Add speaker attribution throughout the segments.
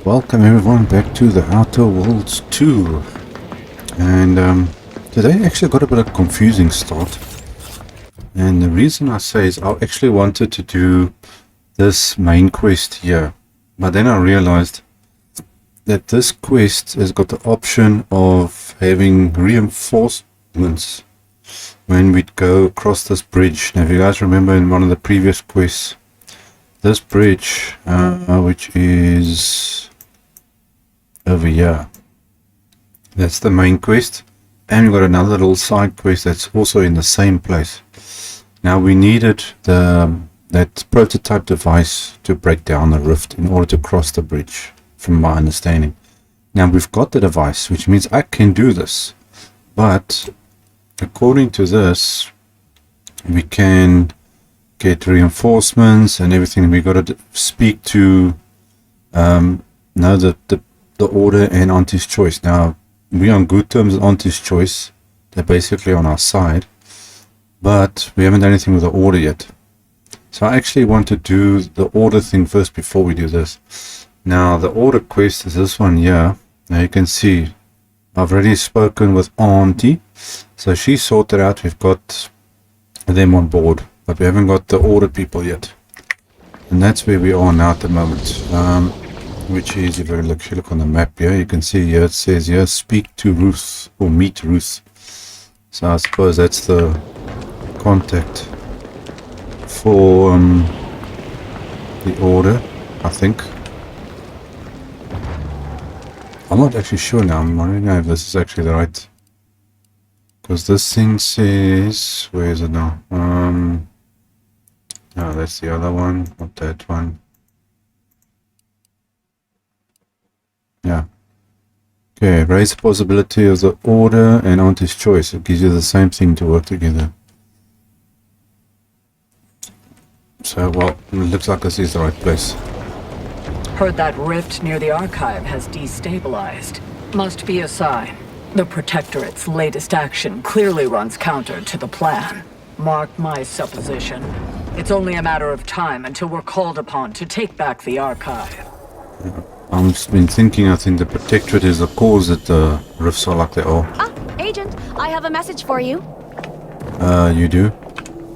Speaker 1: Welcome everyone back to the Outer Worlds 2. And today actually got a bit of confusing start. And the reason I say is I actually wanted to do this main quest here. But then I realized that this quest has got the option of having reinforcements when we go across this bridge. Now if you guys remember in one of the previous quests, this bridge, which is over here, that's the main quest, and we've got another little side quest that's also in the same place. Now we needed that prototype device to break down the rift in order to cross the bridge, from my understanding. Now we've got the device, which means I can do this, but according to this we can get reinforcements and everything. We got to speak to the order and Auntie's Choice. Now we're on good terms with Auntie's Choice, they're basically on our side, but we haven't done anything with the order yet. So I actually want to do the order thing first before we do this. Now the order quest is this one here. Now you can see I've already spoken with Auntie, so she sorted out, we've got them on board, but we haven't got the order people yet, and that's where we are now at the moment. Which is, if you look on the map here, you can see here it says here speak to Ruth or meet Ruth. So I suppose that's the contact for the order, I think. I'm not actually sure now. I'm wondering if this is actually the right, because this thing says, where is it now? No, that's the other one, not that one. Yeah. Okay, raise the possibility of the order and Auntie's Choice. It gives you the same thing to work together. So, well, it looks like this is the right place.
Speaker 2: Heard that rift near the archive has destabilized. Must be a sign. The Protectorate's latest action clearly runs counter to the plan. Mark my supposition. It's only a matter of time until we're called upon to take back the archive.
Speaker 1: Yeah. I've been thinking, I think the Protectorate is the cause that the rifts are like they are.
Speaker 3: Ah, Agent, I have a message for you.
Speaker 1: You do?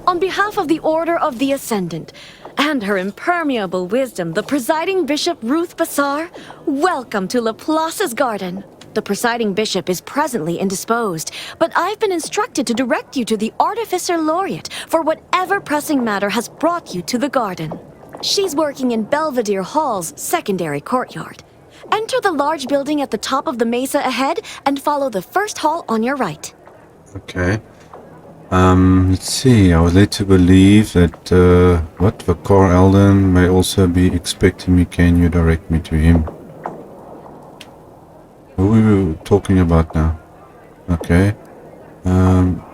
Speaker 3: On behalf of the Order of the Ascendant, and her impermeable wisdom, the Presiding Bishop Ruth Bassar, welcome to Laplace's garden. The Presiding Bishop is presently indisposed, but I've been instructed to direct you to the Artificer Laureate for whatever pressing matter has brought you to the garden. She's working in Belvedere Hall's secondary courtyard. Enter the large building at the top of the mesa ahead and follow the first hall on your right.
Speaker 1: Okay. Let's see. I was led to believe that, Vicar Alden may also be expecting me. Can you direct me to him? Who are we talking about now? Okay.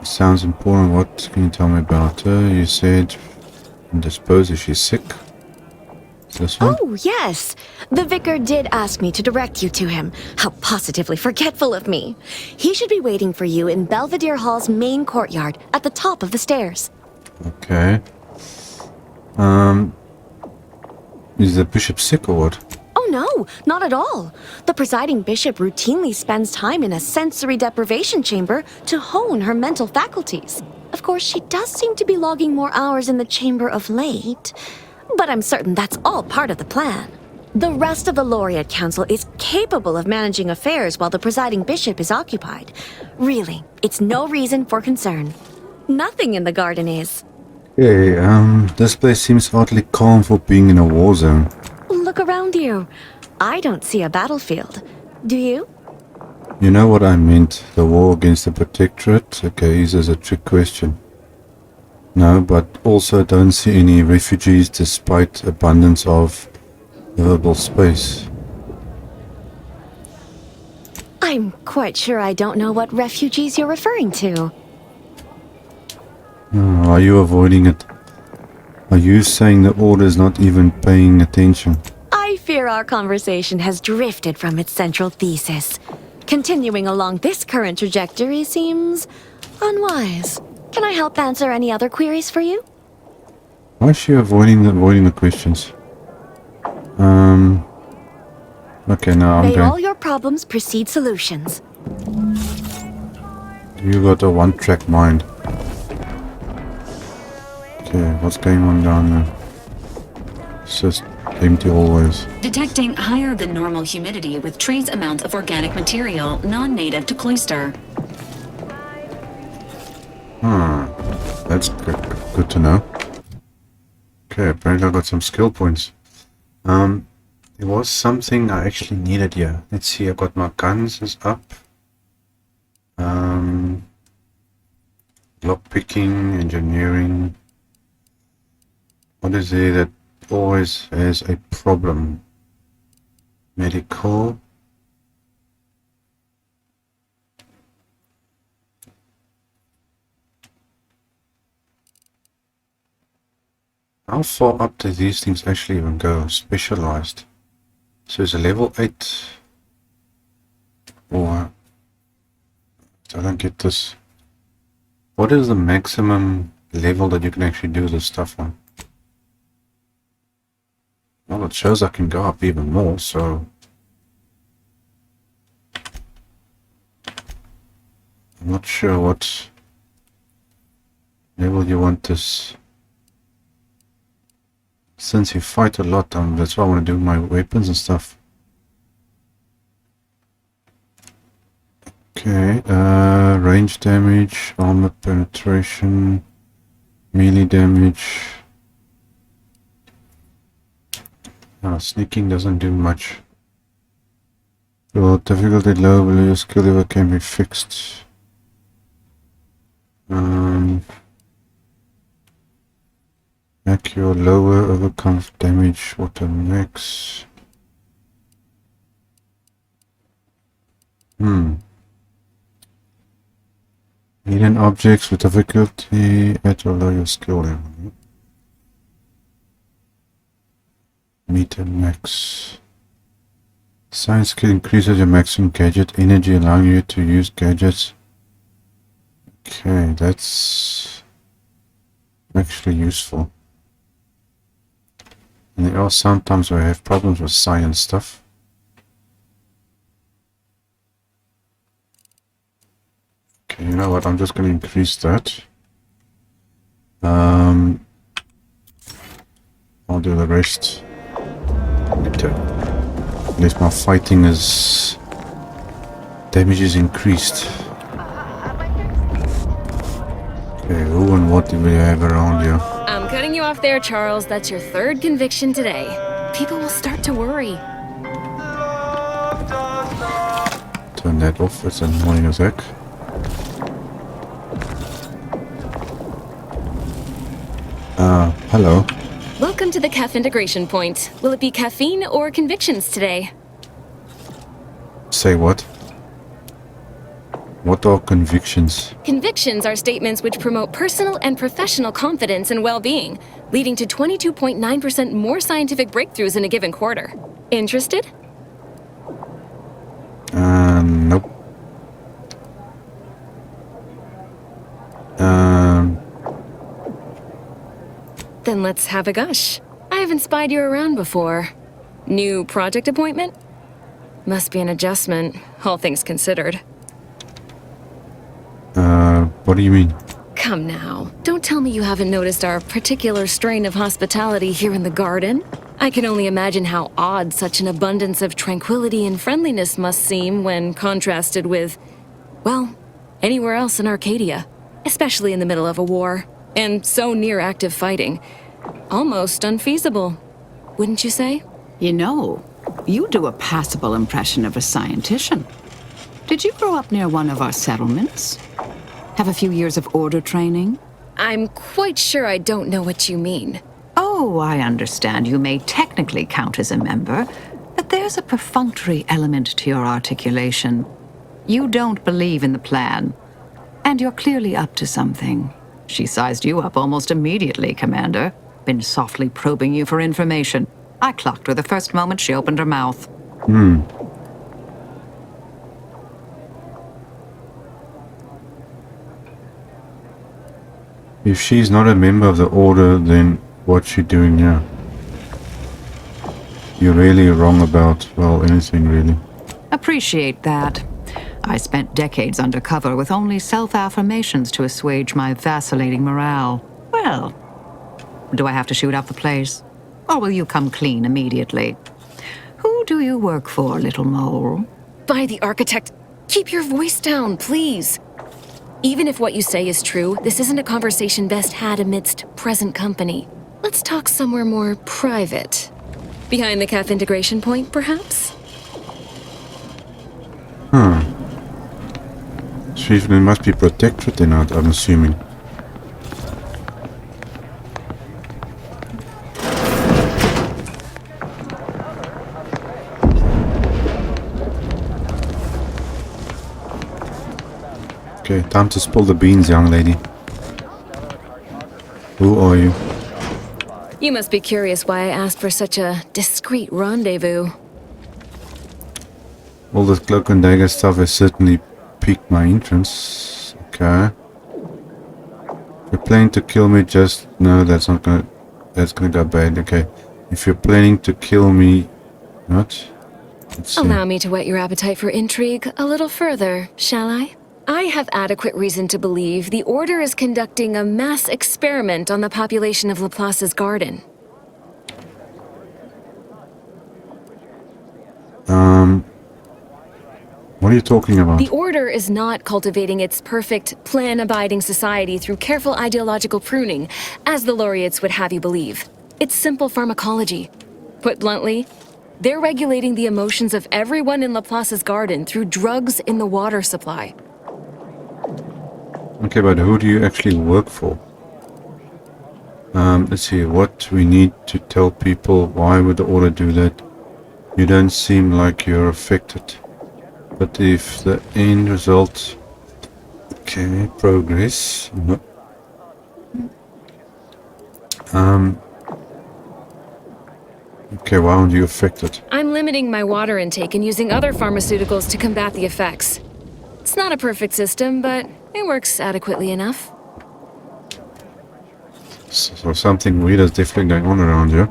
Speaker 1: Sounds important. What can you tell me about her? You said indisposed. Is she sick? This one?
Speaker 3: Oh, yes. The vicar did ask me to direct you to him. How positively forgetful of me. He should be waiting for you in Belvedere Hall's main courtyard at the top of the stairs.
Speaker 1: Okay. Is the bishop sick or what?
Speaker 3: Oh, no, not at all. The presiding bishop routinely spends time in a sensory deprivation chamber to hone her mental faculties. Of course, she does seem to be logging more hours in the chamber of late, but I'm certain that's all part of the plan. The rest of the Laureate Council is capable of managing affairs while the presiding bishop is occupied. Really, it's no reason for concern. Nothing in the garden is.
Speaker 1: Okay, this place seems oddly calm for being in a war zone.
Speaker 3: Look around you. I don't see a battlefield. Do you?
Speaker 1: You know what I meant, the war against the Protectorate? Okay, this is a trick question. No, but also don't see any refugees despite abundance of livable space.
Speaker 3: I'm quite sure I don't know what refugees you're referring to.
Speaker 1: Oh, are you avoiding it? Are you saying the Order is not even paying attention?
Speaker 3: I fear our conversation has drifted from its central thesis. Continuing along this current trajectory seems unwise. Can I help answer any other queries for you?
Speaker 1: Why is she avoiding the questions? Okay, now I'm
Speaker 3: May all
Speaker 1: going.
Speaker 3: your problems precede solutions.
Speaker 1: You got a one-track mind. Okay, what's going on down there? It's just empty always.
Speaker 4: Detecting higher than normal humidity with trace amounts of organic material non-native to Cloister.
Speaker 1: That's good to know. Okay, apparently I got some skill points. There was something I actually needed here. Let's see, I got my guns is up. Lock picking, engineering. What is there that always has a problem? Medical. How far up do these things actually even go? Specialized. So it's a level 8. Or I don't get this. What is the maximum level that you can actually do this stuff on? Well, it shows I can go up even more, so I'm not sure what level you want this. Since you fight a lot, that's why I want to do my weapons and stuff. Okay, range damage, armor penetration, melee damage. Sneaking doesn't do much. Well, difficulty low, below your skill level can be fixed. Accurate lower, overcomes damage, water max. Hidden objects with difficulty at or below your skill level. Meter max. Science skill increases your maximum gadget energy, allowing you to use gadgets. Okay, that's actually useful. And there are sometimes where I have problems with science stuff. Okay, you know what? I'm just going to increase that. I'll do the rest later. At least my fighting is... damage is increased. Okay, who and what do we have around here?
Speaker 5: I'm cutting you off there, Charles. That's your third conviction today. People will start to worry.
Speaker 1: Turn that off, it's annoying as heck. Hello.
Speaker 5: Welcome to the CAF integration point. Will it be caffeine or convictions today?
Speaker 1: Say what? What are convictions?
Speaker 5: Convictions are statements which promote personal and professional confidence and well-being, leading to 22.9% more scientific breakthroughs in a given quarter. Interested?
Speaker 1: Nope.
Speaker 5: Then let's have a gush. I haven't spied you around before. New project appointment? Must be an adjustment, all things considered.
Speaker 1: What do you mean?
Speaker 5: Come now, don't tell me you haven't noticed our particular strain of hospitality here in the garden. I can only imagine how odd such an abundance of tranquility and friendliness must seem when contrasted with, well, anywhere else in Arcadia, especially in the middle of a war, and so near active fighting. Almost unfeasible, wouldn't you say?
Speaker 6: You know, you do a passable impression of a scientician. Did you grow up near one of our settlements? Have a few years of order training?
Speaker 5: I'm quite sure I don't know what you mean.
Speaker 6: Oh, I understand you may technically count as a member, but there's a perfunctory element to your articulation. You don't believe in the plan, and you're clearly up to something. She sized you up almost immediately, Commander. Been softly probing you for information. I clocked her the first moment she opened her mouth.
Speaker 1: If she's not a member of the order, then what's she doing here? you're really wrong about, well, anything really.
Speaker 6: Appreciate that. I spent decades undercover with only self-affirmations to assuage my vacillating morale. Well, do I have to shoot up the place? Or will you come clean immediately? Who do you work for, little mole?
Speaker 5: By the architect, keep your voice down, please. Even if what you say is true, this isn't a conversation best had amidst present company. Let's talk somewhere more private. Behind the calf integration point, perhaps?
Speaker 1: Swiftly must be protected in it, I'm assuming. Okay, time to spill the beans, young lady. Who are you?
Speaker 5: You must be curious why I asked for such a discreet rendezvous.
Speaker 1: All this cloak and dagger stuff has certainly piqued my interest. Okay. If you're planning to kill me, just no, that's gonna go bad. Okay. If you're planning to kill me, what? Let's see.
Speaker 5: Allow me to whet your appetite for intrigue a little further, shall I? I have adequate reason to believe the Order is conducting a mass experiment on the population of Laplace's garden.
Speaker 1: What are you talking about?
Speaker 5: The Order is not cultivating its perfect, plan-abiding society through careful ideological pruning, as the laureates would have you believe. It's simple pharmacology. Put bluntly, they're regulating the emotions of everyone in Laplace's garden through drugs in the water supply.
Speaker 1: Okay, but who do you actually work for? Let's see, what we need to tell people. Why would the Order do that? You don't seem like you're affected. But if the end result... Okay, progress. No. Okay, why aren't you affected?
Speaker 5: I'm limiting my water intake and using other pharmaceuticals to combat the effects. It's not a perfect system, but it works adequately enough.
Speaker 1: So something weird is definitely going on around here.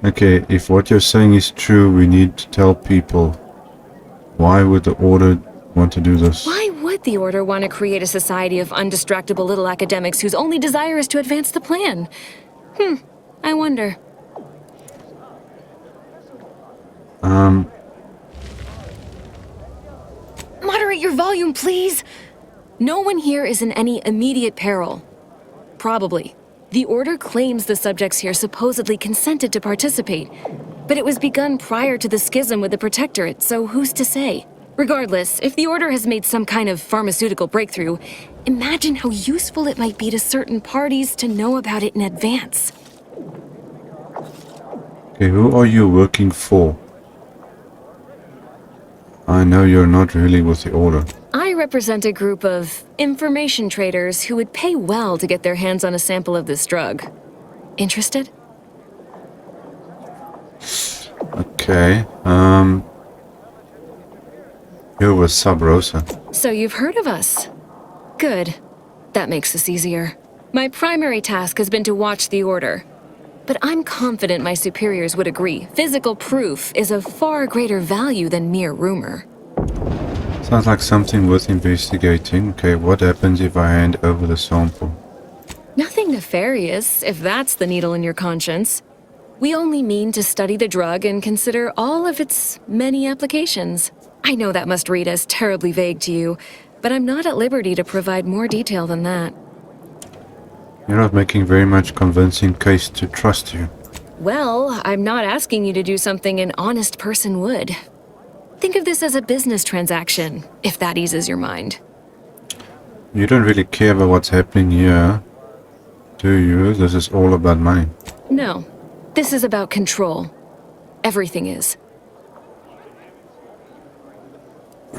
Speaker 1: Okay, if what you're saying is true, we need to tell people. Why would the Order want to do this?
Speaker 5: Why would the Order want to create a society of undistractable little academics whose only desire is to advance the plan? I wonder. Moderate your volume, please! No one here is in any immediate peril. Probably. The Order claims the subjects here supposedly consented to participate, but it was begun prior to the schism with the Protectorate, so who's to say? Regardless, if the Order has made some kind of pharmaceutical breakthrough, imagine how useful it might be to certain parties to know about it in advance.
Speaker 1: Okay, who are you working for? I know you're not really with the Order.
Speaker 5: I represent a group of information traders who would pay well to get their hands on a sample of this drug. Interested?
Speaker 1: Okay, you're with Sub Rosa.
Speaker 5: So you've heard of us. Good. That makes this easier. My primary task has been to watch the Order. But I'm confident my superiors would agree. Physical proof is of far greater value than mere rumor.
Speaker 1: Sounds like something worth investigating. Okay, what happens if I hand over the sample?
Speaker 5: Nothing nefarious, if that's the needle in your conscience. We only mean to study the drug and consider all of its many applications. I know that must read as terribly vague to you, but I'm not at liberty to provide more detail than that.
Speaker 1: You're not making very much convincing case to trust you.
Speaker 5: Well, I'm not asking you to do something an honest person would. Think of this as a business transaction, if that eases your mind.
Speaker 1: You don't really care about what's happening here, do you? This is all about money.
Speaker 5: No, this is about control. Everything is.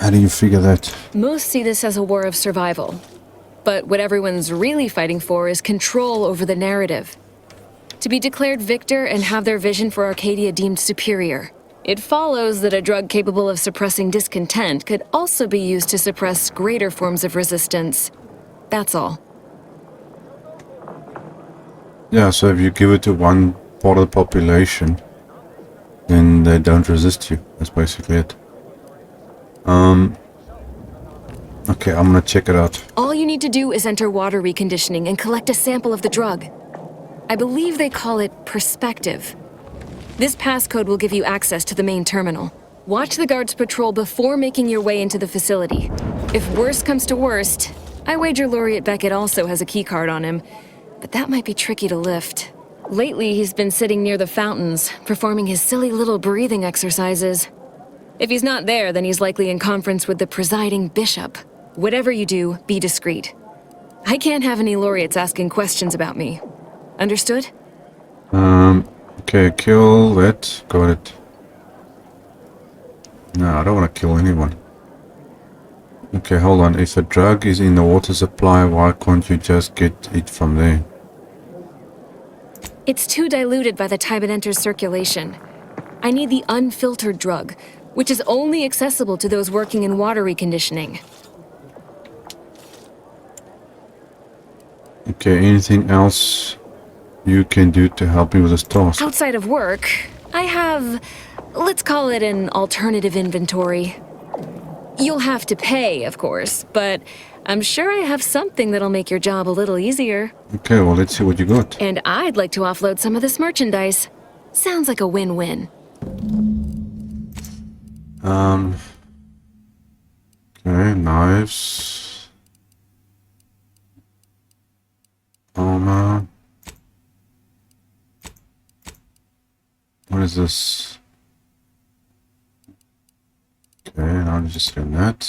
Speaker 1: How do you figure that?
Speaker 5: Most see this as a war of survival. But what everyone's really fighting for is control over the narrative. To be declared victor and have their vision for Arcadia deemed superior. It follows that a drug capable of suppressing discontent could also be used to suppress greater forms of resistance. That's all.
Speaker 1: Yeah, so if you give it to one part of the population, then they don't resist you. That's basically it. Okay, I'm gonna check it out.
Speaker 5: All you need to do is enter water reconditioning and collect a sample of the drug. I believe they call it perspective. This passcode will give you access to the main terminal. Watch the guards patrol before making your way into the facility. If worst comes to worst, I wager Laureate Beckett also has a keycard on him, but that might be tricky to lift. Lately, he's been sitting near the fountains, performing his silly little breathing exercises. If he's not there, then he's likely in conference with the presiding bishop. Whatever you do, be discreet. I can't have any laureates asking questions about me. Understood?
Speaker 1: Okay, kill that. Got it. No, I don't want to kill anyone. Okay, hold on. If a drug is in the water supply, why can't you just get it from there?
Speaker 5: It's too diluted by the time it enters circulation. I need the unfiltered drug, which is only accessible to those working in water reconditioning.
Speaker 1: Okay, anything else you can do to help me with this task?
Speaker 5: Outside of work, I have, let's call it an alternative inventory. You'll have to pay, of course, but I'm sure I have something that'll make your job a little easier.
Speaker 1: Okay, well, let's see what you got.
Speaker 5: And I'd like to offload some of this merchandise. Sounds like a win-win.
Speaker 1: Okay, knives. Armor. What is this? Okay, now just doing that.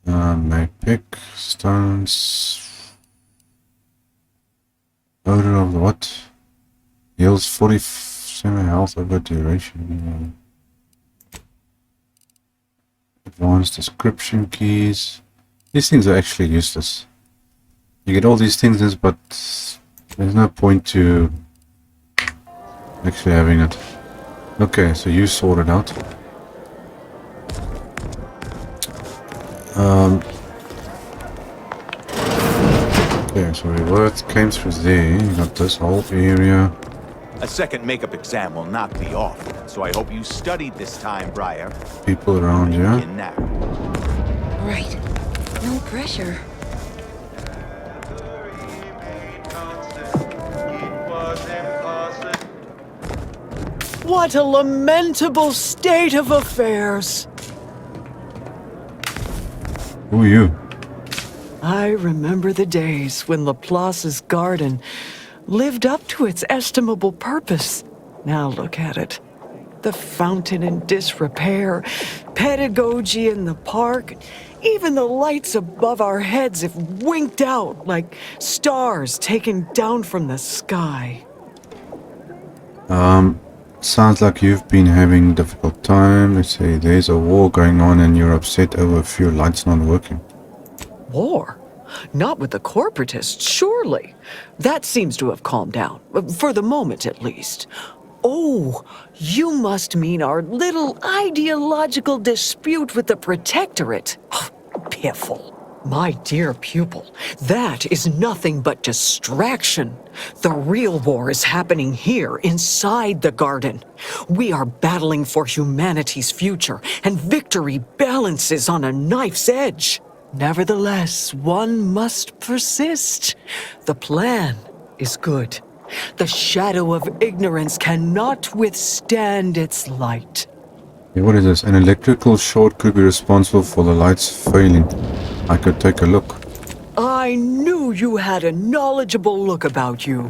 Speaker 1: Make pick, stones. Odor of what? Heals 47 health over duration. Advanced description keys. These things are actually useless. You get all these things, but there's no point to actually having it. Okay, so you sort it out. Okay, so we came through there. You got this whole area.
Speaker 7: A second makeup exam will knock me off, so I hope you studied this time, Briar.
Speaker 1: People around here.
Speaker 7: In now.
Speaker 5: Right. No pressure.
Speaker 8: What a lamentable state of affairs.
Speaker 1: Who are you?
Speaker 8: I remember the days when Laplace's garden lived up to its estimable purpose. Now look at it. The fountain in disrepair, pedagogy in the park, even the lights above our heads have winked out like stars taken down from the sky.
Speaker 1: Sounds like you've been having a difficult time. Let's say there's a war going on and you're upset over a few lights not working.
Speaker 8: War? Not with the corporatists, surely. That seems to have calmed down, for the moment at least. Oh, you must mean our little ideological dispute with the Protectorate. Piffle. My dear pupil, that is nothing but distraction. The real war is happening here, inside the garden. We are battling for humanity's future, and victory balances on a knife's edge. Nevertheless, one must persist. The plan is good. The shadow of ignorance cannot withstand its light.
Speaker 1: Hey, what is this? An electrical short could be responsible for the lights failing. I could take a look.
Speaker 8: I knew you had a knowledgeable look about you.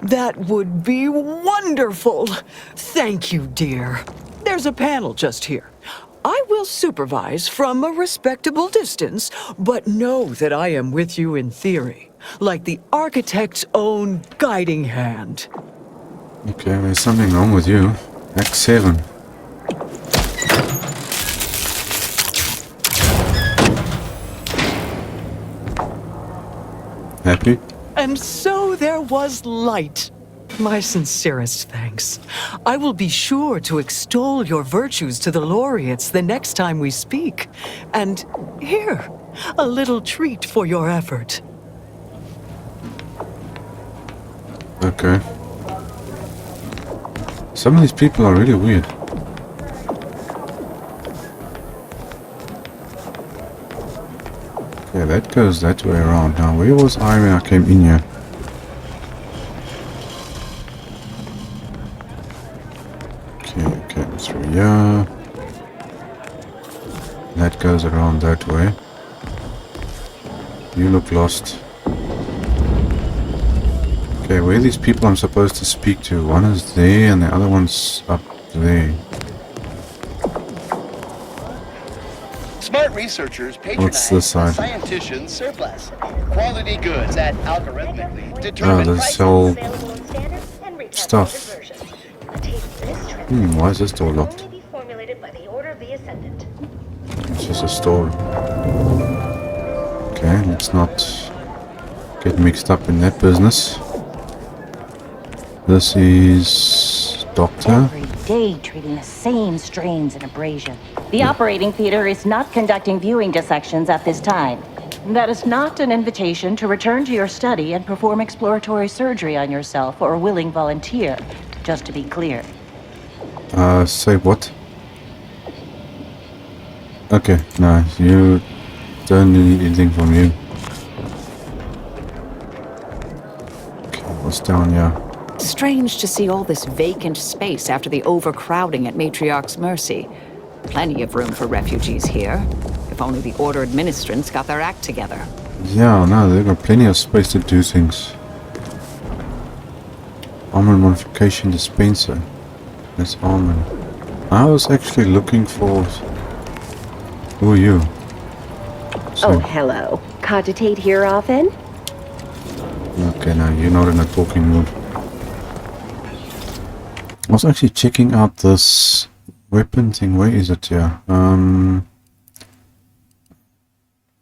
Speaker 8: That would be wonderful. Thank you, dear. There's a panel just here. I will supervise from a respectable distance, but know that I am with you in theory, like the architect's own guiding hand.
Speaker 1: Okay, there's something wrong with you. Act 7. Happy?
Speaker 8: And so there was light. My sincerest thanks. I will be sure to extol your virtues to the laureates the next time we speak. And here, a little treat for your effort.
Speaker 1: Okay. Some of these people are really weird. Okay, that goes that way around. Now, where was I when I came in here? Okay, through here. That goes around that way. You look lost. Okay, where are these people I'm supposed to speak to? One is there and the other one's up there.
Speaker 9: Smart researchers
Speaker 1: What's this
Speaker 9: patronize
Speaker 1: side?
Speaker 9: the scientician surplus. Quality goods at algorithmically determined
Speaker 1: they
Speaker 9: prices.
Speaker 1: sell stuff. Why is this door locked? It's just a store. Okay, let's not get mixed up in that business. This is Doctor.
Speaker 10: Every day treating the same strains and abrasion. The operating theater is not conducting viewing dissections at this time. That is not an invitation to return to your study and perform exploratory surgery on yourself or a willing volunteer, just to be clear.
Speaker 1: Say what? Okay, no, you don't need anything from you. Okay, what's down here?
Speaker 6: Strange to see all this vacant space after the overcrowding at Matriarch's Mercy. Plenty of room for refugees here. If only the Order administrants got their act together.
Speaker 1: Yeah, no, they've got plenty of space to do things. Armor modification dispenser. That's armor. I was actually looking for... Who are you?
Speaker 10: Oh, hello. Cogitate here often?
Speaker 1: Okay, now you're not in a talking mood. I was actually checking out this weapon thing. Where is it here?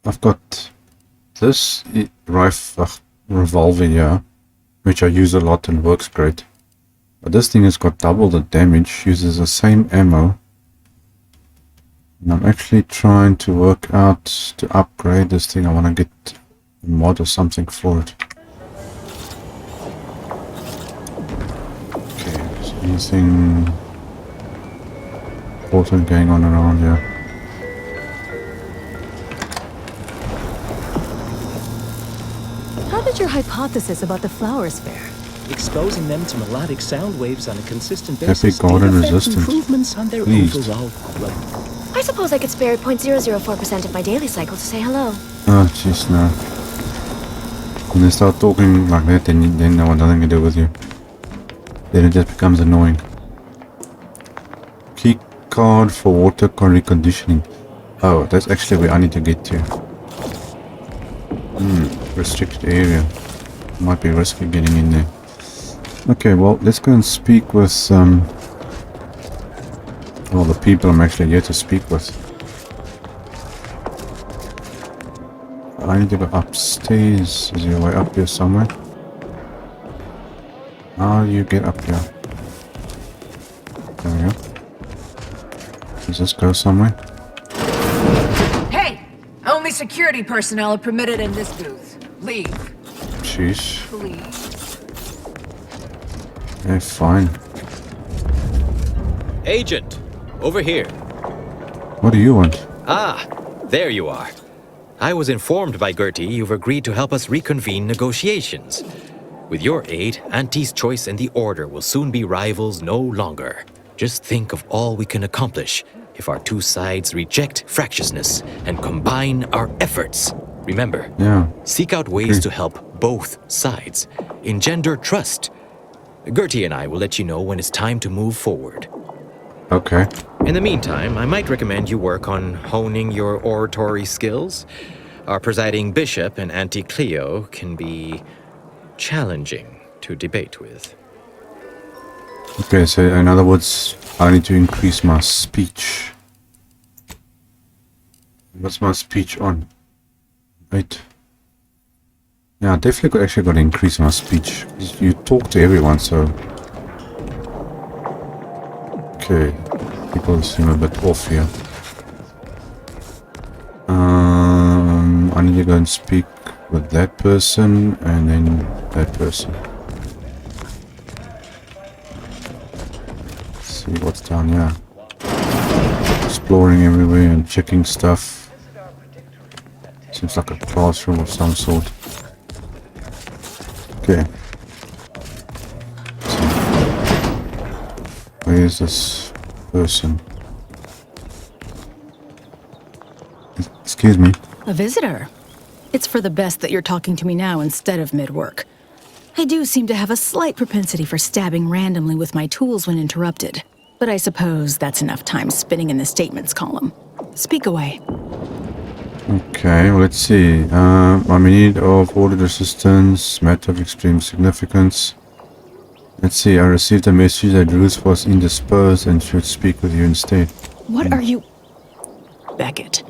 Speaker 1: I've got this revolver here, which I use a lot and works great. But this thing has got double the damage, uses the same ammo. And I'm actually trying to work out to upgrade this thing. I want to get a mod or something for it. Okay, is anything important going on around here?
Speaker 11: How did your hypothesis about the flowers fare?
Speaker 12: Exposing them to melodic sound waves on a consistent
Speaker 1: Happy
Speaker 12: basis
Speaker 1: garden
Speaker 12: did affect
Speaker 1: resistant.
Speaker 12: improvements on their
Speaker 1: Pleased.
Speaker 12: overall growth.
Speaker 3: I suppose I could spare 0.004% of my daily cycle to say hello.
Speaker 1: Oh, jeez, no. When they start talking like that, then they want nothing to do with you. Then it just becomes annoying. Key card for water reconditioning. Oh, that's actually where I need to get to. Restricted area. Might be risky getting in there. Okay, well, let's go and speak with all the people I'm actually here to speak with. I need to go upstairs. Is there a way up here somewhere? How do you get up here? There we go. Does this go somewhere?
Speaker 2: Hey! Only security personnel are permitted in this booth. Leave.
Speaker 1: Jeez.
Speaker 2: Please.
Speaker 1: Okay, fine.
Speaker 13: Agent, over here.
Speaker 1: What do you want?
Speaker 13: Ah, there you are. I was informed by Gertie you've agreed to help us reconvene negotiations. With your aid, Auntie's Choice and the Order will soon be rivals no longer. Just think of all we can accomplish if our two sides reject fractiousness and combine our efforts. Remember, seek out ways to help both sides. Engender trust. Gertie and I will let you know when it's time to move forward.
Speaker 1: Okay.
Speaker 13: In the meantime, I might recommend you work on honing your oratory skills. Our presiding bishop and Auntie Cleo can be challenging to debate with.
Speaker 1: Okay, so in other words, I need to increase my speech. What's my speech on? 8. Yeah, I definitely actually got to increase my speech. You talk to everyone, so... Okay, people seem a bit off here. I need to go and speak with that person and then that person. see what's down here. Exploring everywhere and checking stuff. Seems like a classroom of some sort. Okay. So, where is this person? Excuse me.
Speaker 11: A visitor? It's for the best that you're talking to me now instead of mid-work. I do seem to have a slight propensity for stabbing randomly with my tools when interrupted, but I suppose that's enough time spinning in the statements column. Speak away.
Speaker 1: Okay, well, let's see. I'm in need of ordered assistance, matter of extreme significance. Let's see, I received a message that Ruth was indisposed and should speak with you instead.
Speaker 11: What are you... Beckett.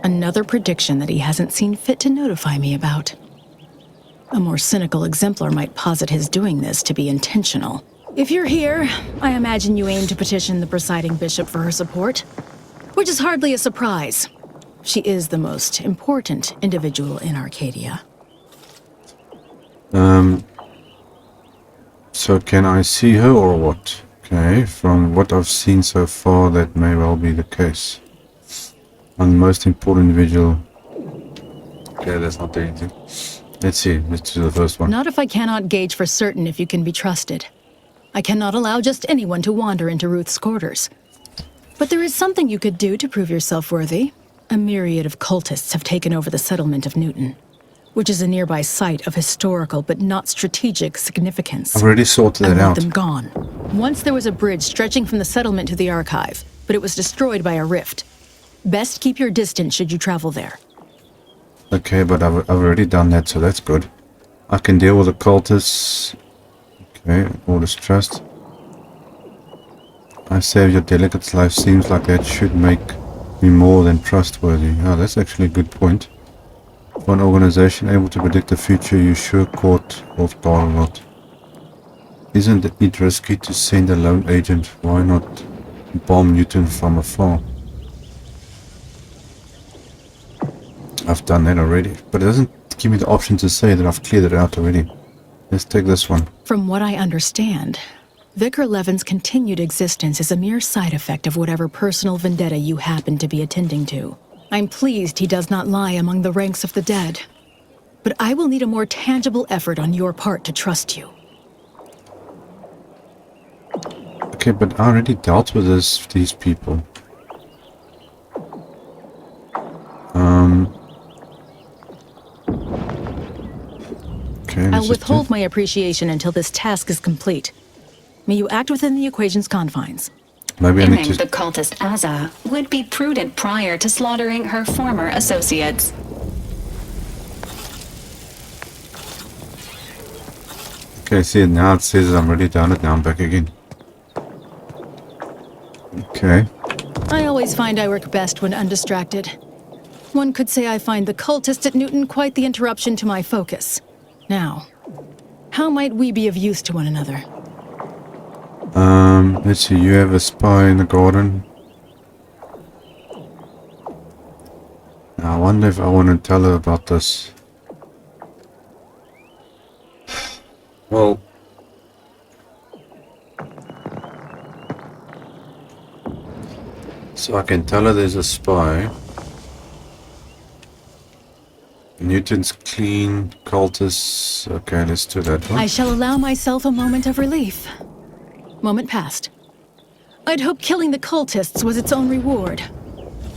Speaker 11: Another prediction that he hasn't seen fit to notify me about. A more cynical exemplar might posit his doing this to be intentional. If you're here, I imagine you aim to petition the presiding bishop for her support, which is hardly a surprise. She is the most important individual in Arcadia.
Speaker 1: So can I see her or what? Okay, from what I've seen so far, that may well be the case. I'm the most important individual. Okay, that's not anything. Let's see, let's do the first one.
Speaker 11: Not if I cannot gauge for certain if you can be trusted. I cannot allow just anyone to wander into Ruth's quarters. But there is something you could do to prove yourself worthy. A myriad of cultists have taken over the settlement of Newton, which is a nearby site of historical but not strategic significance.
Speaker 1: I've already sorted that
Speaker 11: I want
Speaker 1: out.
Speaker 11: them gone. Once there was a bridge stretching from the settlement to the archive, but it was destroyed by a rift. Best keep your distance should you travel there.
Speaker 1: Okay, but I've already done that, so that's good. I can deal with the cultists. Okay, all this trust. I saved your delegate's life. Seems like that should make me more than trustworthy. Oh, that's actually a good point. For an organization able to predict the future, you sure caught off guard a lot. Isn't it risky to send a lone agent? Why not bomb Newton from afar? I've done that already, but it doesn't give me the option to say that I've cleared it out already. Let's take this one.
Speaker 11: From what I understand, Vicar Levin's continued existence is a mere side effect of whatever personal vendetta you happen to be attending to. I'm pleased he does not lie among the ranks of the dead. But I will need a more tangible effort on your part to trust you.
Speaker 1: Okay, but I already dealt with these people. Okay,
Speaker 11: I'll withhold my appreciation until this task is complete. May you act within the equation's confines.
Speaker 1: Maybe I need
Speaker 4: Aiming
Speaker 1: to...
Speaker 4: the cultist Azza would be prudent prior to slaughtering her former associates.
Speaker 1: Okay, see, now it says I'm already done it, now I'm back again. Okay.
Speaker 11: I always find I work best when undistracted. One could say I find the cultist at Newton quite the interruption to my focus. Now, how might we be of use to one another?
Speaker 1: Let's see, you have a spy in the garden. Now, I wonder if I want to tell her about this. Well... So I can tell her there's a spy. Newton's clean, cultists... Okay, let's do that one.
Speaker 11: I shall allow myself a moment of relief. Moment passed. I'd hoped killing the cultists was its own reward.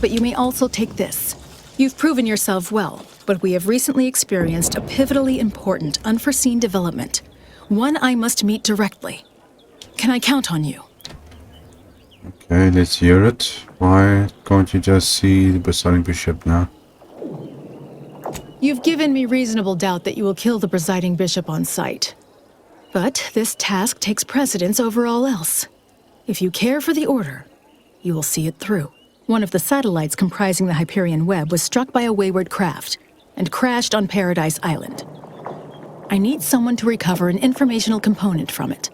Speaker 11: But you may also take this. You've proven yourself well, but we have recently experienced a pivotally important, unforeseen development. One I must meet directly. Can I count on you?
Speaker 1: Okay, let's hear it. Why can't you just see the presiding bishop now?
Speaker 11: You've given me reasonable doubt that you will kill the presiding bishop on sight. But this task takes precedence over all else. If you care for the Order, you will see it through. One of the satellites comprising the Hyperion web was struck by a wayward craft and crashed on Paradise Island. I need someone to recover an informational component from it.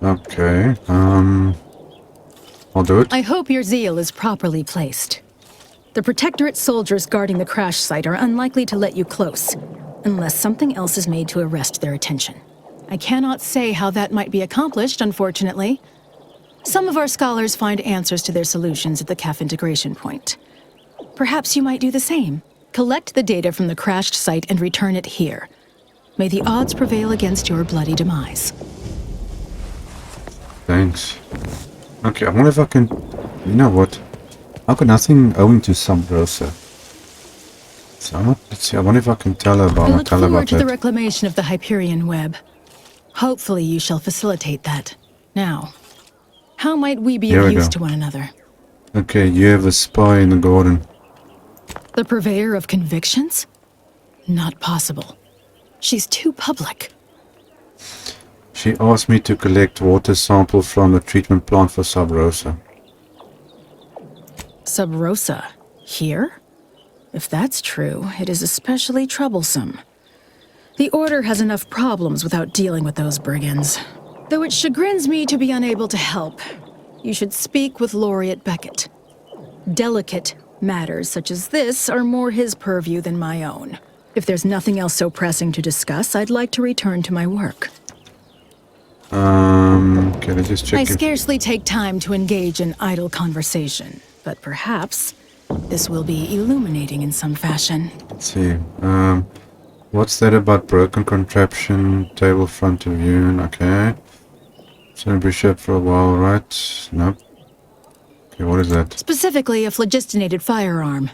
Speaker 1: Okay, I'll do it.
Speaker 11: I hope your zeal is properly placed. The Protectorate soldiers guarding the crash site are unlikely to let you close, unless something else is made to arrest their attention. I cannot say how that might be accomplished, unfortunately. Some of our scholars find answers to their solutions at the CAF integration point. Perhaps you might do the same. Collect the data from the crashed site and return it here. May the odds prevail against your bloody demise.
Speaker 1: Thanks. Okay, I wonder if I can... You know what? I've got nothing owing to Sub Rosa. So let's see, I wonder if I can tell her about,
Speaker 11: I look forward to the reclamation of the Hyperion web. Hopefully you shall facilitate that. Now, how might we be of use to one another?
Speaker 1: Okay, you have a spy in the garden.
Speaker 11: The purveyor of convictions? Not possible. She's too public.
Speaker 1: She asked me to collect water sample from the treatment plant for Sub Rosa.
Speaker 11: Sub Rosa? Here? If that's true, it is especially troublesome. The Order has enough problems without dealing with those brigands. Though it chagrins me to be unable to help, you should speak with Laureate Beckett. Delicate matters such as this are more his purview than my own. If there's nothing else so pressing to discuss, I'd like to return to my work.
Speaker 1: Can I just check?
Speaker 11: I scarcely take time to engage in idle conversation, but perhaps this will be illuminating in some fashion.
Speaker 1: Let's see. What's that about broken contraption, table front of view? Okay. So bishop for a while, right? Nope. Okay, what is that?
Speaker 11: Specifically, a phlogistinated firearm,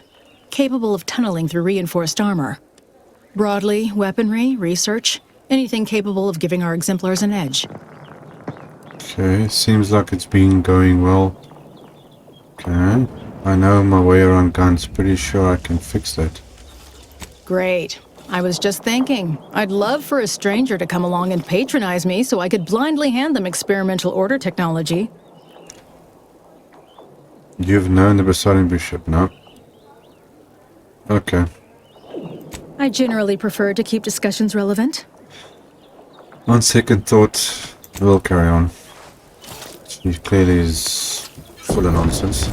Speaker 11: capable of tunneling through reinforced armor. Broadly, weaponry, research, anything capable of giving our exemplars an edge.
Speaker 1: Okay, seems like it's been going well. Okay, I know my way around guns. Pretty sure I can fix that.
Speaker 11: Great. I was just thinking, I'd love for a stranger to come along and patronize me so I could blindly hand them experimental order technology.
Speaker 1: You've known the Presiding Bishop, no? Okay.
Speaker 11: I generally prefer to keep discussions relevant.
Speaker 1: On second thought, we'll carry on. She clearly is full of nonsense.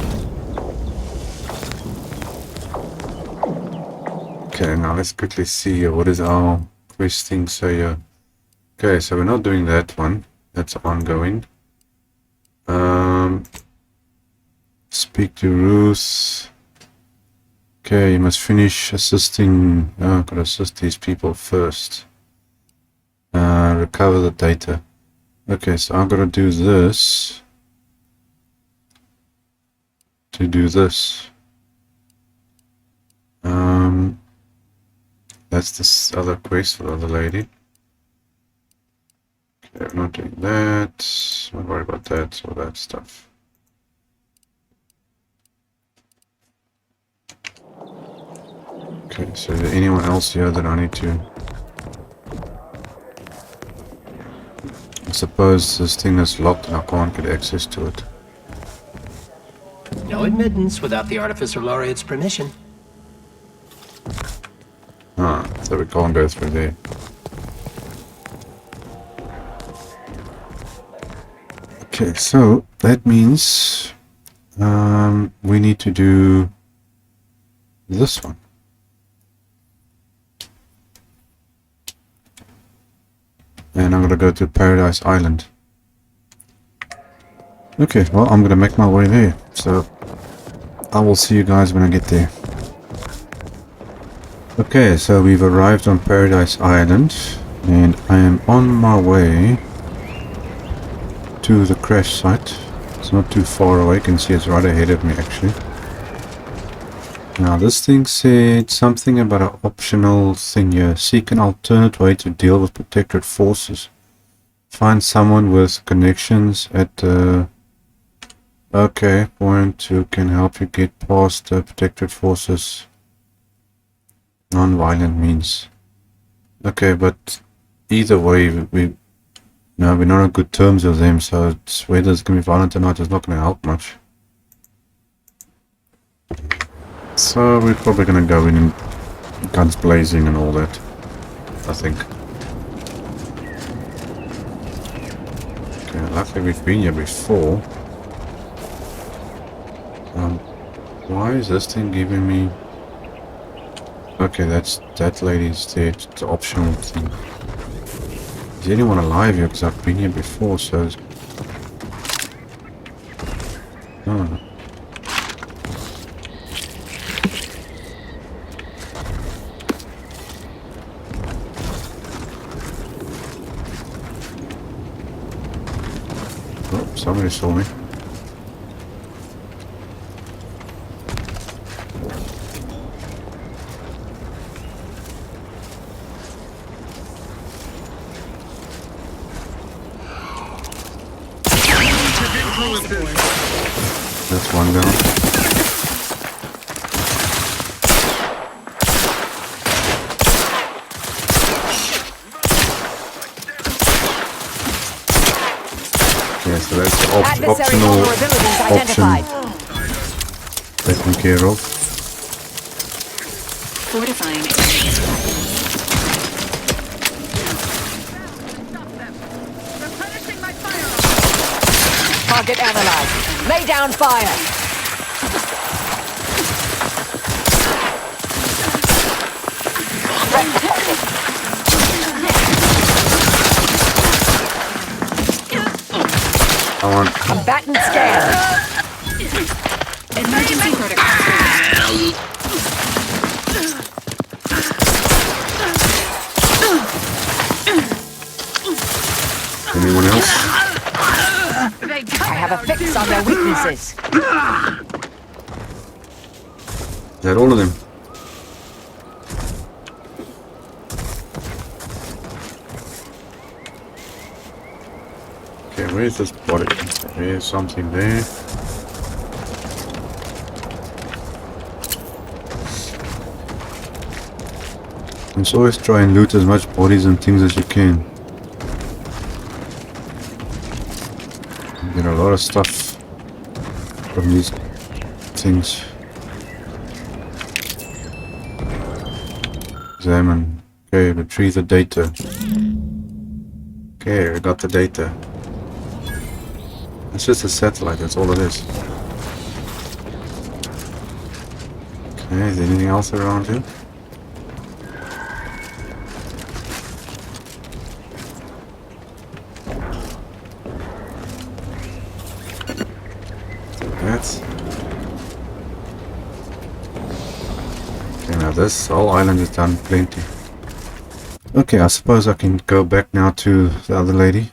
Speaker 1: Okay, now let's quickly see what is our quest thing say here. Okay, so we're not doing that one. That's ongoing. Speak to Ruth. Okay, you must finish assisting. Oh, gotta assist these people first. Recover the data. Okay, so I'm gonna do this to do this. That's this other quest for the other lady. Okay, I'm not doing that. Don't worry about that or that stuff. Okay, so is there anyone else here that I need to... I suppose this thing is locked and I can't get access to it.
Speaker 12: No admittance without the Artificer Laureate's permission.
Speaker 1: Ah, so we can't go through there. Okay, so that means we need to do this one. And I'm gonna go to Paradise Island. Okay, well, I'm gonna make my way there. So I will see you guys when I get there. Okay, so we've arrived on Paradise Island and I am on my way to the crash site. It's not too far away, you can see it's right ahead of me actually. Now this thing said something about an optional thing here. Seek an alternate way to deal with protectorate forces. Find someone with connections at the point who can help you get past the protectorate forces. Non-violent means. Okay, but either way, we're not on good terms with them, so it's whether it's going to be violent or not is not going to help much. So we're probably going to go in and guns blazing and all that, I think. Okay, luckily we've been here before. Why is this thing giving me... Okay, that lady's there, it's the optional thing. Is Is anyone alive here? Because I've been here before, so... Oh. Oh, somebody saw me. That's one down. Yeah, so that's the optional option taken care of.
Speaker 4: Fortifying.
Speaker 2: Target analyzed. Lay down fire.
Speaker 1: I want...
Speaker 2: Combatant scan.
Speaker 4: Emergency protocol.
Speaker 1: Anyone else?
Speaker 2: I have a fix on their weaknesses.
Speaker 1: Is that all of them? Okay, where's this body? There's something there. Let's always try and loot as much bodies and things as you can. You get a lot of stuff from these things. Examine. Okay, retrieve the data. Okay, we got the data. It's just a satellite, that's all it is. Okay, is there anything else around here? That's... Okay, now this whole island is done plenty. Okay, I suppose I can go back now to the other lady.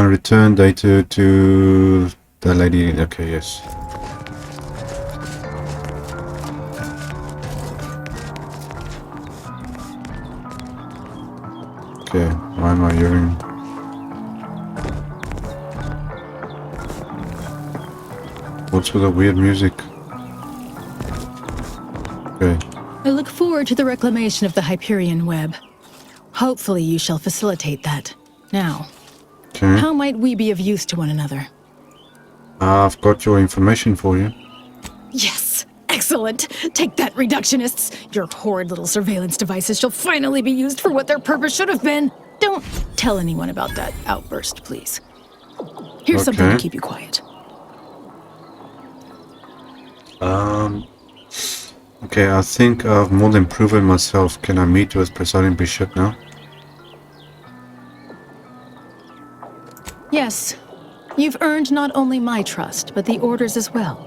Speaker 1: Return data to the lady. Okay, yes. Okay, why am I hearing? What's with the weird music? Okay.
Speaker 11: I look forward to the reclamation of the Hyperion web. Hopefully you shall facilitate that. Now,
Speaker 1: Okay.
Speaker 11: how might we be of use to one another?
Speaker 1: I've got your information for you.
Speaker 11: Yes! Excellent! Take that, reductionists! Your horrid little surveillance devices shall finally be used for what their purpose should have been! Don't tell anyone about that outburst, please. Here's something to
Speaker 1: Okay.
Speaker 11: keep you quiet.
Speaker 1: Okay, I think I've more than proven myself. Can I meet with Presiding Bishop now?
Speaker 11: Yes. You've earned not only my trust, but the Order's as well.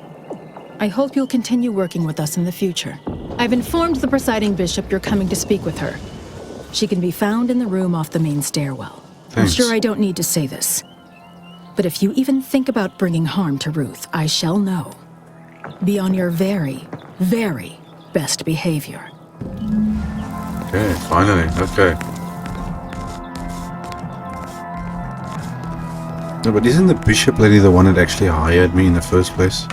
Speaker 11: I hope you'll continue working with us in the future. I've informed the Presiding Bishop you're coming to speak with her. She can be found in the room off the main stairwell.
Speaker 1: Thanks.
Speaker 11: I'm sure I don't need to say this. But if you even think about bringing harm to Ruth, I shall know. Be on your very, very best behavior.
Speaker 1: Okay, finally. Okay. No, but isn't the bishop lady the one that actually hired me in the first place?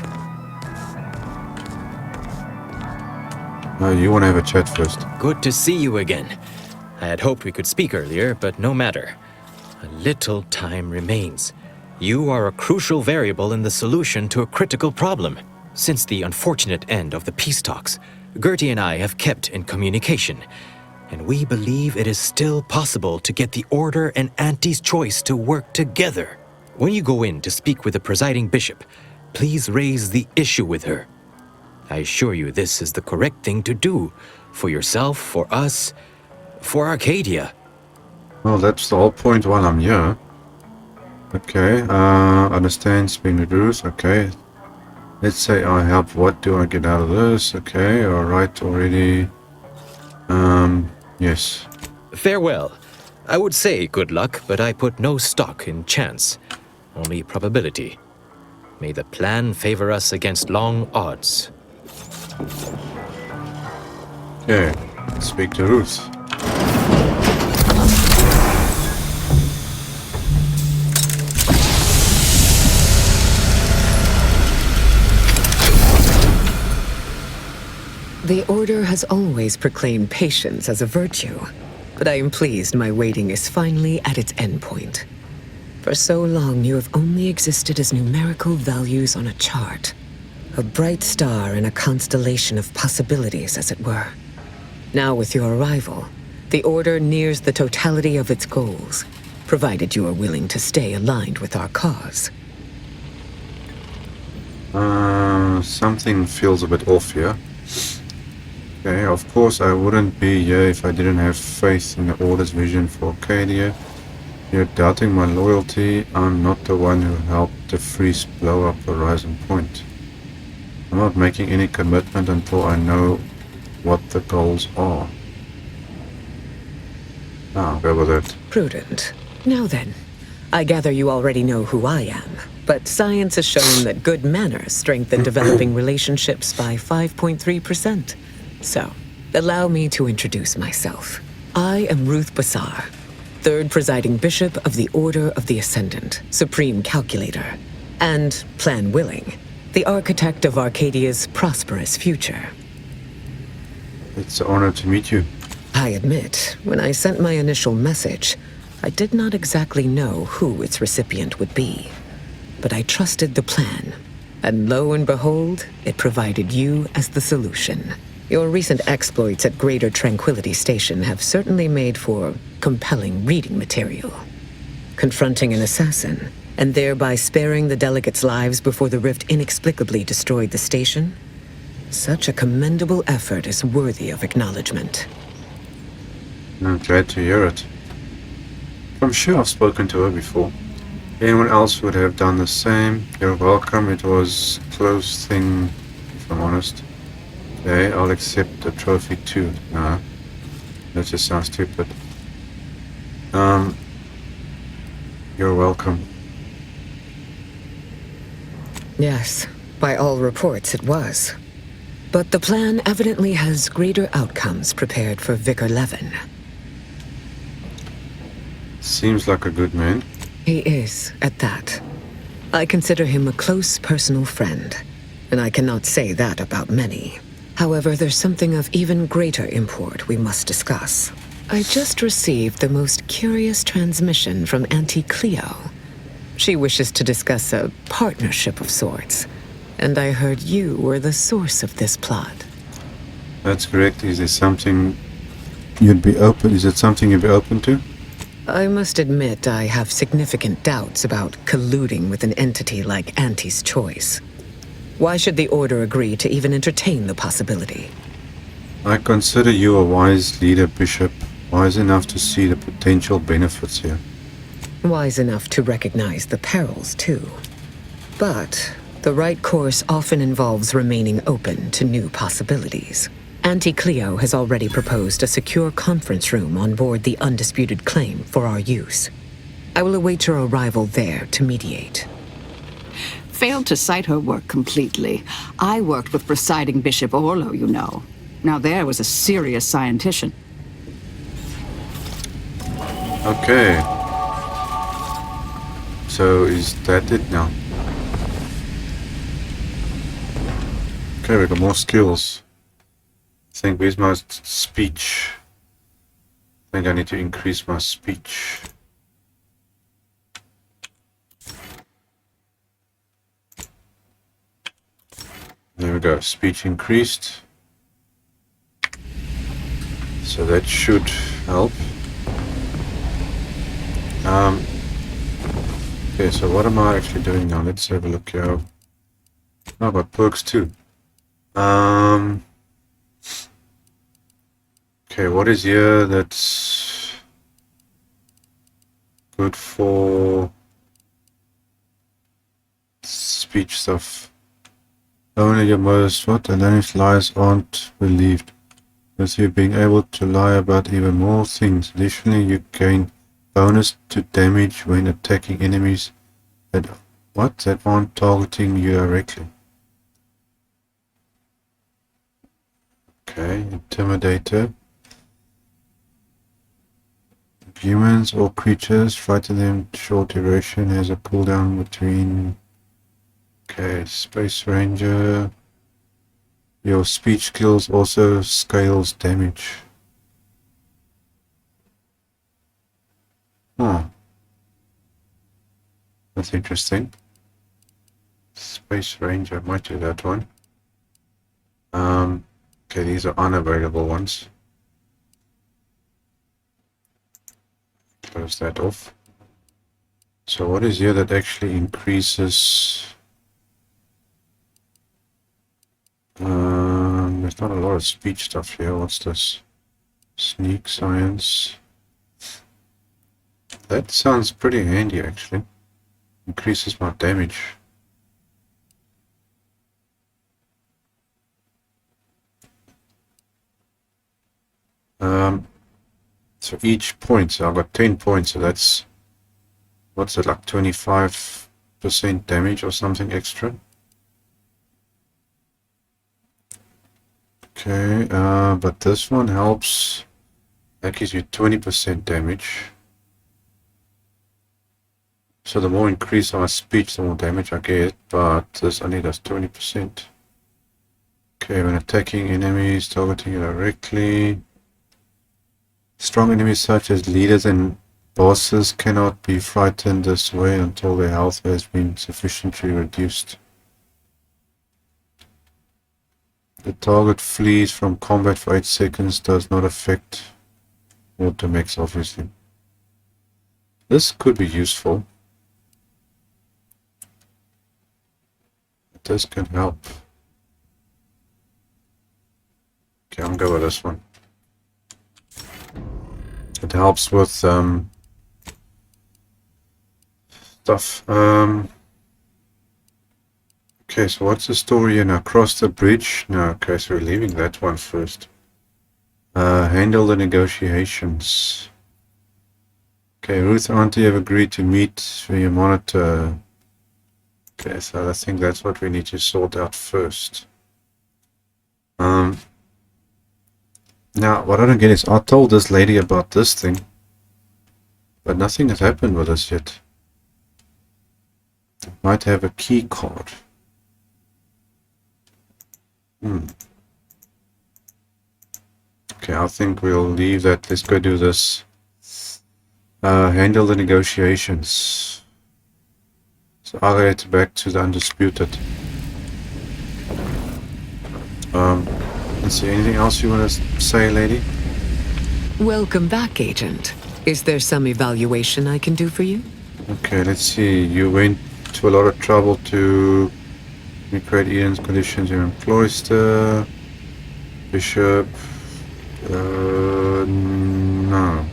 Speaker 1: No, you want to have a chat first.
Speaker 13: Good to see you again. I had hoped we could speak earlier, but no matter. A little time remains. You are a crucial variable in the solution to a critical problem. Since the unfortunate end of the peace talks, Gertie and I have kept in communication, and we believe it is still possible to get the Order and Auntie's Choice to work together. When you go in to speak with the presiding bishop, please raise the issue with her. I assure you this is the correct thing to do, for yourself, for us, for Arcadia.
Speaker 1: Well, that's the whole point while I'm here. Okay, understands being reduced. Okay. Let's say I help. What do I get out of this? Okay, alright already. Yes.
Speaker 13: Farewell. I would say good luck, but I put no stock in chance. Only probability. May the plan favor us against long odds.
Speaker 1: Okay, speak to Ruth.
Speaker 8: The Order has always proclaimed patience as a virtue, but I am pleased my waiting is finally at its endpoint. For so long, you have only existed as numerical values on a chart. A bright star in a constellation of possibilities, as it were. Now with your arrival, the Order nears the totality of its goals, provided you are willing to stay aligned with our cause.
Speaker 1: Something feels a bit off here. Okay, of course I wouldn't be here if I didn't have faith in the Order's vision for Arcadia. You're doubting my loyalty. I'm not the one who helped the Freeze blow up Horizon Point. I'm not making any commitment until I know what the goals are. I'll go with it.
Speaker 8: Prudent. Now then, I gather you already know who I am, but science has shown that good manners strengthen developing relationships by 5.3%. So, allow me to introduce myself. I am Ruth Bassar, third presiding bishop of the Order of the Ascendant, supreme calculator, and, plan willing, the architect of Arcadia's prosperous future.
Speaker 1: It's an honor to meet you.
Speaker 8: I admit, when I sent my initial message, I did not exactly know who its recipient would be. But I trusted the plan, and lo and behold, it provided you as the solution. Your recent exploits at Greater Tranquility Station have certainly made for compelling reading material. Confronting an assassin, and thereby sparing the delegates' lives before the rift inexplicably destroyed the station? Such a commendable effort is worthy of acknowledgement.
Speaker 1: I'm glad to hear it. I'm sure I've spoken to her before. Anyone else would have done the same. You're welcome. It was a close thing, if I'm honest. Okay, I'll accept the trophy too. No, that just sounds stupid. You're welcome.
Speaker 8: Yes, by all reports it was. But the plan evidently has greater outcomes prepared for Vicar Levin.
Speaker 1: Seems like a good man.
Speaker 8: He is, at that. I consider him a close personal friend, and I cannot say that about many. However, there's something of even greater import we must discuss. I just received the most curious transmission from Auntie Cleo. She wishes to discuss a partnership of sorts, and I heard you were the source of this plot.
Speaker 1: That's correct. Is there something you'd be open? Is it something you'd be open to?
Speaker 8: I must admit I have significant doubts about colluding with an entity like Auntie's Choice. Why should the Order agree to even entertain the possibility?
Speaker 1: I consider you a wise leader, Bishop. Wise enough to see the potential benefits here.
Speaker 8: Wise enough to recognize the perils, too. But the right course often involves remaining open to new possibilities. Auntie Cleo has already proposed a secure conference room on board the Undisputed Claim for our use. I will await your arrival there to mediate.
Speaker 14: Failed to cite her work completely. I worked with presiding Bishop Orlo, you know. Now there was a serious scientician.
Speaker 1: Okay. So is that it now? Okay, we got more skills. I think where's my speech? I think I need to increase my speech. There we go, speech increased. So that should help. Okay, so what am I actually doing now? Let's have a look here. Oh, I've got perks too. Okay, what is here that's... good for speech stuff. Only your most alleged lies aren't believed. With you being able to lie about even more things. Additionally, you gain bonus to damage when attacking enemies that aren't targeting you directly. Okay, Intimidator. Humans or creatures, frighten them, short duration, has a cooldown between... Okay, Space Ranger. Your speech skills also scales damage. Oh. That's interesting. Space Ranger, might do that one. Okay, these are unavailable ones. Close that off. So what is here that actually increases... there's not a lot of speech stuff here. What's this? Sneak Science. That sounds pretty handy actually. Increases my damage. So each point, so I've got 10 points, so that's, what's it, like 25% damage or something extra. Okay, but this one helps, that gives you 20% damage. So the more increase my speech, the more damage I get, but this only does 20%. Okay, when attacking enemies, targeting you directly. Strong enemies such as leaders and bosses cannot be frightened this way until their health has been sufficiently reduced. The target flees from combat for 8 seconds, does not affect water mechs obviously. This could be useful. This can help. Okay, I'm gonna go with this one. It helps with stuff. Okay, so what's the story here now? Cross the bridge? No, okay, so we're leaving that one first. Handle the negotiations. Okay, Ruth and Auntie have agreed to meet via monitor. Okay, so I think that's what we need to sort out first. Now, what I don't get is, I told this lady about this thing, but nothing has happened with us yet. It might have a key card. Okay, I think we'll leave that. Let's go do this. Handle the negotiations. So I'll get back to the Undisputed. Let's see, anything else you want to say, lady?
Speaker 8: Welcome back, Agent. Is there some evaluation I can do for you?
Speaker 1: Okay, let's see. You went to a lot of trouble to recreate Ian's conditions in Cloister. Bishop. No.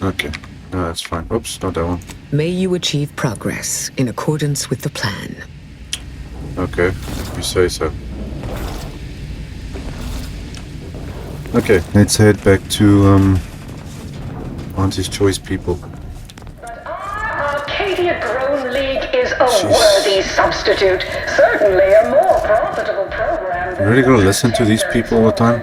Speaker 1: Okay, no, that's fine. Oops, not that one.
Speaker 8: May you achieve progress in accordance with the plan.
Speaker 1: Okay, if you say so. Okay, let's head back to Auntie's Choice people.
Speaker 15: Arcadia Drone League is a worthy substitute. Certainly a more profitable program.
Speaker 1: You really gonna listen to these people all the time?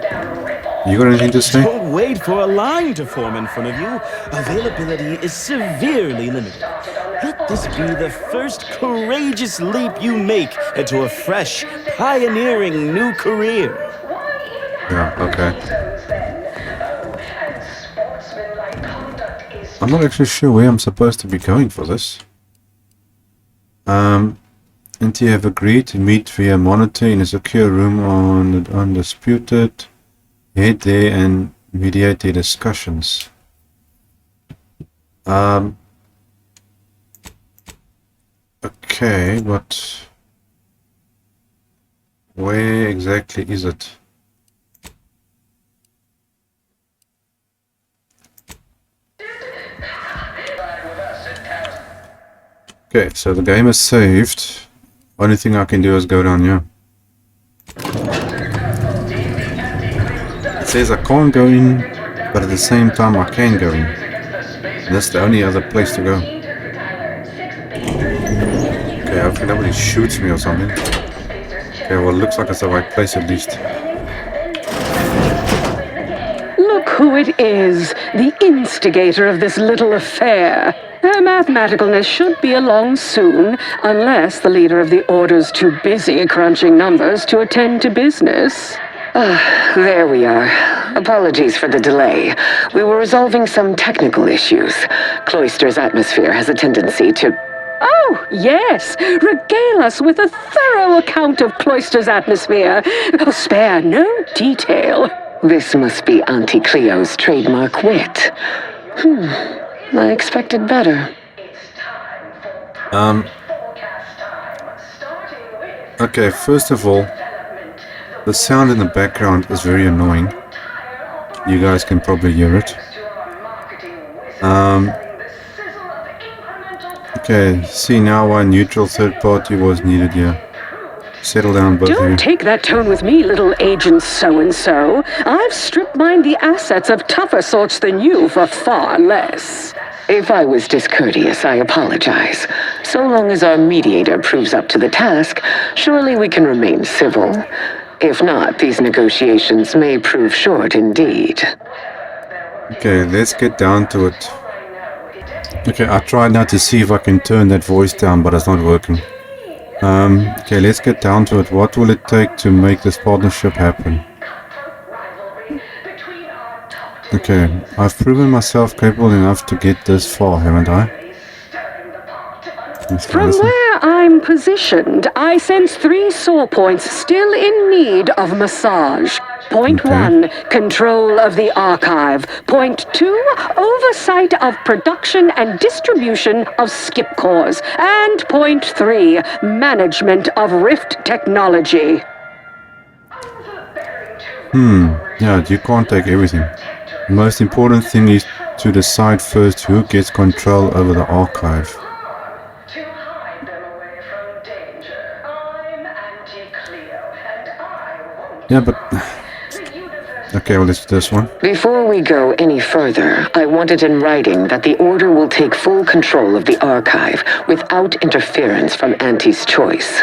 Speaker 1: You got anything to say?
Speaker 12: Don't wait for a line to form in front of you. Availability is severely limited. Let this be the first courageous leap you make into a fresh, pioneering new career.
Speaker 1: Yeah, okay. I'm not actually sure where I'm supposed to be going for this. And you have agreed to meet via monitor in a secure room on the Undisputed. Head there and mediate the discussions. Okay, but where exactly is it? Okay, so the game is saved. Only thing I can do is go down here. It says I can't go in, but at the same time I can go in. And that's the only other place to go. Okay, hopefully nobody shoots me or something. Okay, well it looks like it's the right place at least.
Speaker 15: Look who it is, the instigator of this little affair. Her mathematicalness should be along soon, unless the leader of the Order's too busy crunching numbers to attend to business.
Speaker 16: There we are. Apologies for the delay. We were resolving some technical issues. Cloister's atmosphere has a tendency to...
Speaker 15: Oh, yes! Regale us with a thorough account of Cloister's atmosphere. Spare no detail.
Speaker 16: This must be Auntie Cleo's trademark wit. I expected better.
Speaker 1: Okay, first of all, the sound in the background is very annoying. You guys can probably hear it. Okay, see now why neutral third party was needed here. Settle down, both of you.
Speaker 15: Don't take that tone with me, little agent so-and-so. I've strip-mined the assets of tougher sorts than you for far less.
Speaker 16: If I was discourteous, I apologize. So long as our mediator proves up to the task, surely we can remain civil. If not, these negotiations may prove short indeed.
Speaker 1: Okay, let's get down to it. Okay, I tried now to see if I can turn that voice down, but it's not working. Okay, let's get down to it. What will it take to make this partnership happen? Okay, I've proven myself capable enough to get this far, haven't I?
Speaker 15: From where I'm positioned, I sense 3 sore points still in need of massage. Point 1, control of the archive. Point 2, oversight of production and distribution of skip cores. And point 3, management of Rift technology.
Speaker 1: Yeah, you can't take everything. The most important thing is to decide first who gets control over the archive. Yeah, but... Okay, well, let's do this one.
Speaker 16: Before we go any further, I want it in writing that the Order will take full control of the archive without interference from Auntie's choice.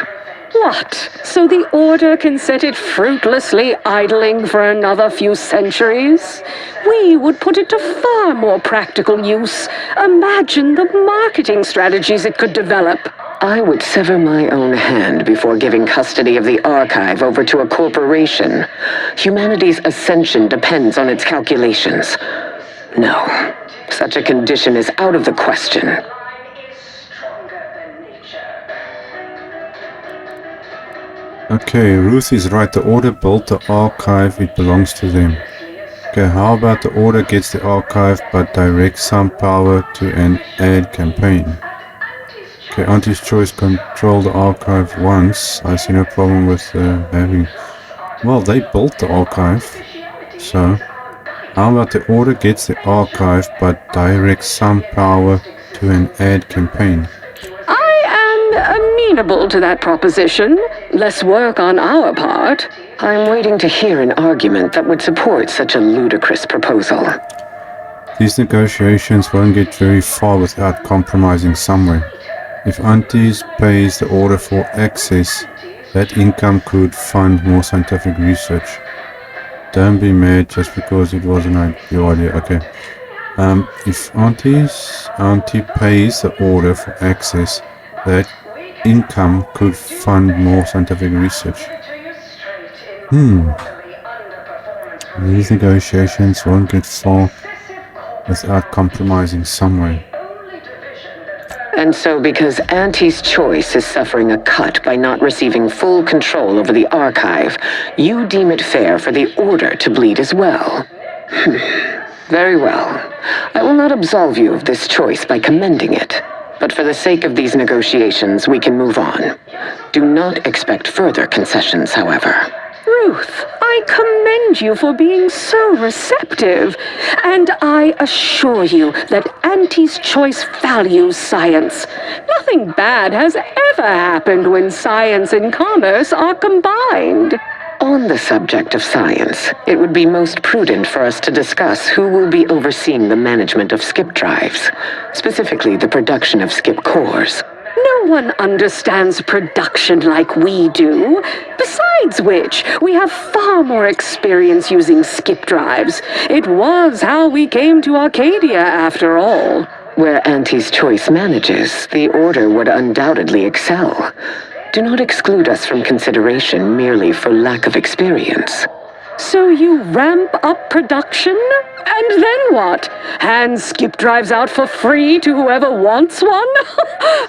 Speaker 15: What? So the Order can set it fruitlessly idling for another few centuries? We would put it to far more practical use. Imagine the marketing strategies it could develop.
Speaker 16: I would sever my own hand before giving custody of the archive over to a corporation. Humanity's ascension depends on its calculations. No, such a condition is out of the question.
Speaker 1: Okay, Ruth is right. The Order built the archive. It belongs to them. Okay, how about the Order gets the archive but directs some power to an ad campaign? Okay, Auntie's choice control the archive once. I see no problem with having... Well, they built the archive. So, how about the Order gets the archive but directs some power to an ad campaign?
Speaker 15: I am amenable to that proposition. Less work on our part.
Speaker 16: I'm waiting to hear an argument that would support such a ludicrous proposal.
Speaker 1: These negotiations won't get very far without compromising somewhere. If Aunties pays the Order for access, that income could fund more scientific research. Don't be mad just because it wasn't your idea. Okay. If Auntie pays the Order for access, that income could fund more scientific research. These negotiations won't get far without compromising somewhere.
Speaker 16: And so because Auntie's choice is suffering a cut by not receiving full control over the archive, you deem it fair for the Order to bleed as well. Very well. I will not absolve you of this choice by commending it. But for the sake of these negotiations, we can move on. Do not expect further concessions, however.
Speaker 15: Ruth, I commend you for being so receptive, and I assure you that Auntie's Choice values science. Nothing bad has ever happened when science and commerce are combined.
Speaker 16: On the subject of science, it would be most prudent for us to discuss who will be overseeing the management of skip drives, specifically the production of skip cores.
Speaker 15: No one understands production like we do. Besides which, we have far more experience using skip drives. It was how we came to Arcadia, after all.
Speaker 16: Where Auntie's Choice manages, the Order would undoubtedly excel. Do not exclude us from consideration merely for lack of experience.
Speaker 15: So you ramp up production? And then what? Hand skip drives out for free to whoever wants one?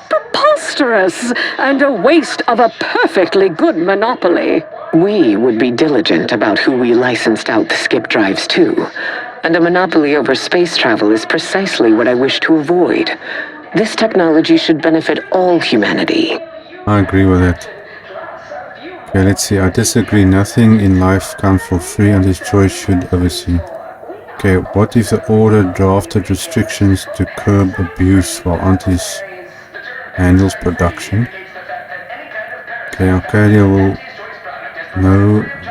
Speaker 15: Preposterous, and a waste of a perfectly good monopoly.
Speaker 16: We would be diligent about who we licensed out the skip drives to, and a monopoly over space travel is precisely what I wish to avoid. This technology should benefit all humanity.
Speaker 1: I agree with that. Okay, let's see. I disagree. Nothing in life comes for free, and his choice should oversee. Okay, what if the Order drafted restrictions to curb abuse while Auntie's handles production? Okay, Arcadia will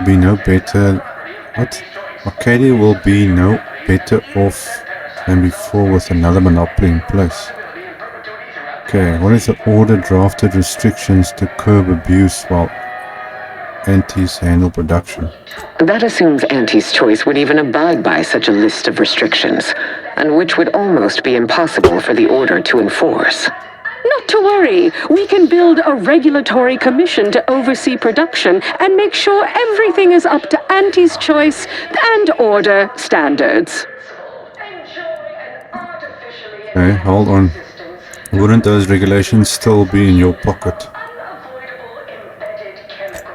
Speaker 1: be no better. What? Arcadia will be no better off than before with another monopoly in place. Okay, what if the Order drafted restrictions to curb abuse while Auntie's handle production?
Speaker 16: That assumes Auntie's Choice would even abide by such a list of restrictions, and which would almost be impossible for the Order to enforce.
Speaker 15: Not to worry, we can build a regulatory commission to oversee production and make sure everything is up to Auntie's Choice and Order standards.
Speaker 1: Okay, hold on. Wouldn't those regulations still be in your pocket?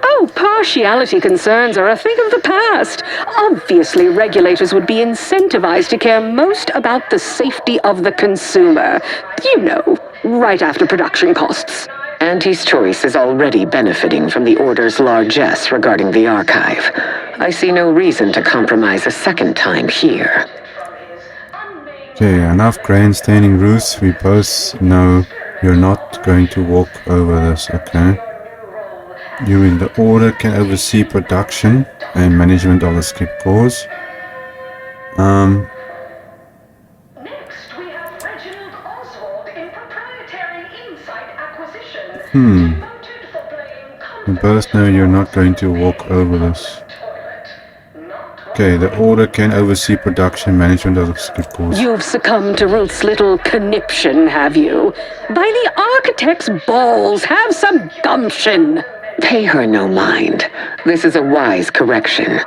Speaker 15: Oh, partiality concerns are a thing of the past. Obviously, regulators would be incentivized to care most about the safety of the consumer. You know, right after production costs.
Speaker 16: Auntie's Choice is already benefiting from the Order's largesse regarding the archive. I see no reason to compromise a second time here.
Speaker 1: Okay, enough grandstanding, Ruth. We both know you're not going to walk over this, okay? You in the Order can oversee production and management of the skip cores. We both know you're not going to walk over this. Okay, the Order can oversee production management of the skip cores.
Speaker 15: You've succumbed to Ruth's little conniption, have you? By the architect's balls, have some gumption!
Speaker 16: Pay her no mind. This is a wise correction.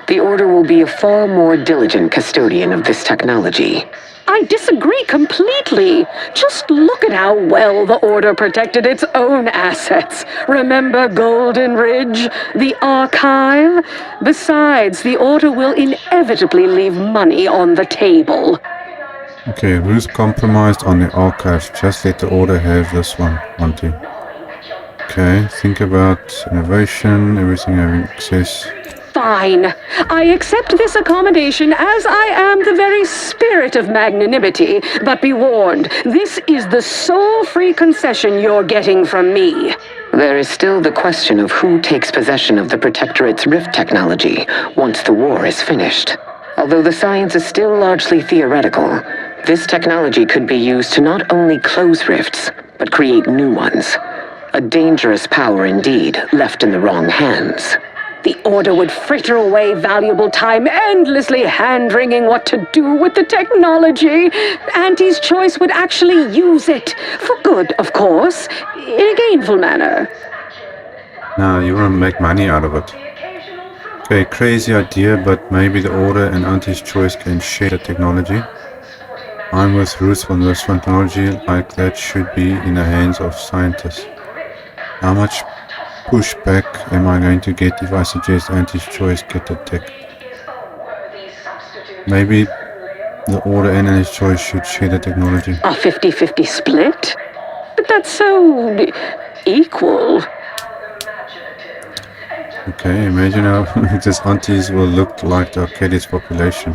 Speaker 16: The Order will be a far more diligent custodian of this technology.
Speaker 15: I disagree completely. Just look at how well the Order protected its own assets. Remember Golden Ridge, the archive? Besides, the Order will inevitably leave money on the table.
Speaker 1: Okay, Ruth compromised on the archives. Just let the Order have this one, Auntie. Okay, think about innovation, everything having access.
Speaker 15: Fine. I accept this accommodation as I am the very spirit of magnanimity. But be warned, this is the sole free concession you're getting from me.
Speaker 16: There is still the question of who takes possession of the Protectorate's rift technology once the war is finished. Although the science is still largely theoretical, this technology could be used to not only close rifts, but create new ones. A dangerous power indeed, left in the wrong hands.
Speaker 15: The Order would fritter away valuable time endlessly hand-wringing what to do with the technology. Auntie's Choice would actually use it. For good, of course. In a gainful manner.
Speaker 1: Now, you want to make money out of it. Okay, crazy idea, but maybe the Order and Auntie's Choice can share the technology. I'm with Ruth on this one. Technology like that should be in the hands of scientists. How much pushback am I going to get if I suggest Auntie's Choice get the tech? Maybe the Order and Auntie's Choice should share the technology.
Speaker 15: A 50-50 split? But that's so equal.
Speaker 1: Okay, imagine how these aunties will look like the Arcadius population.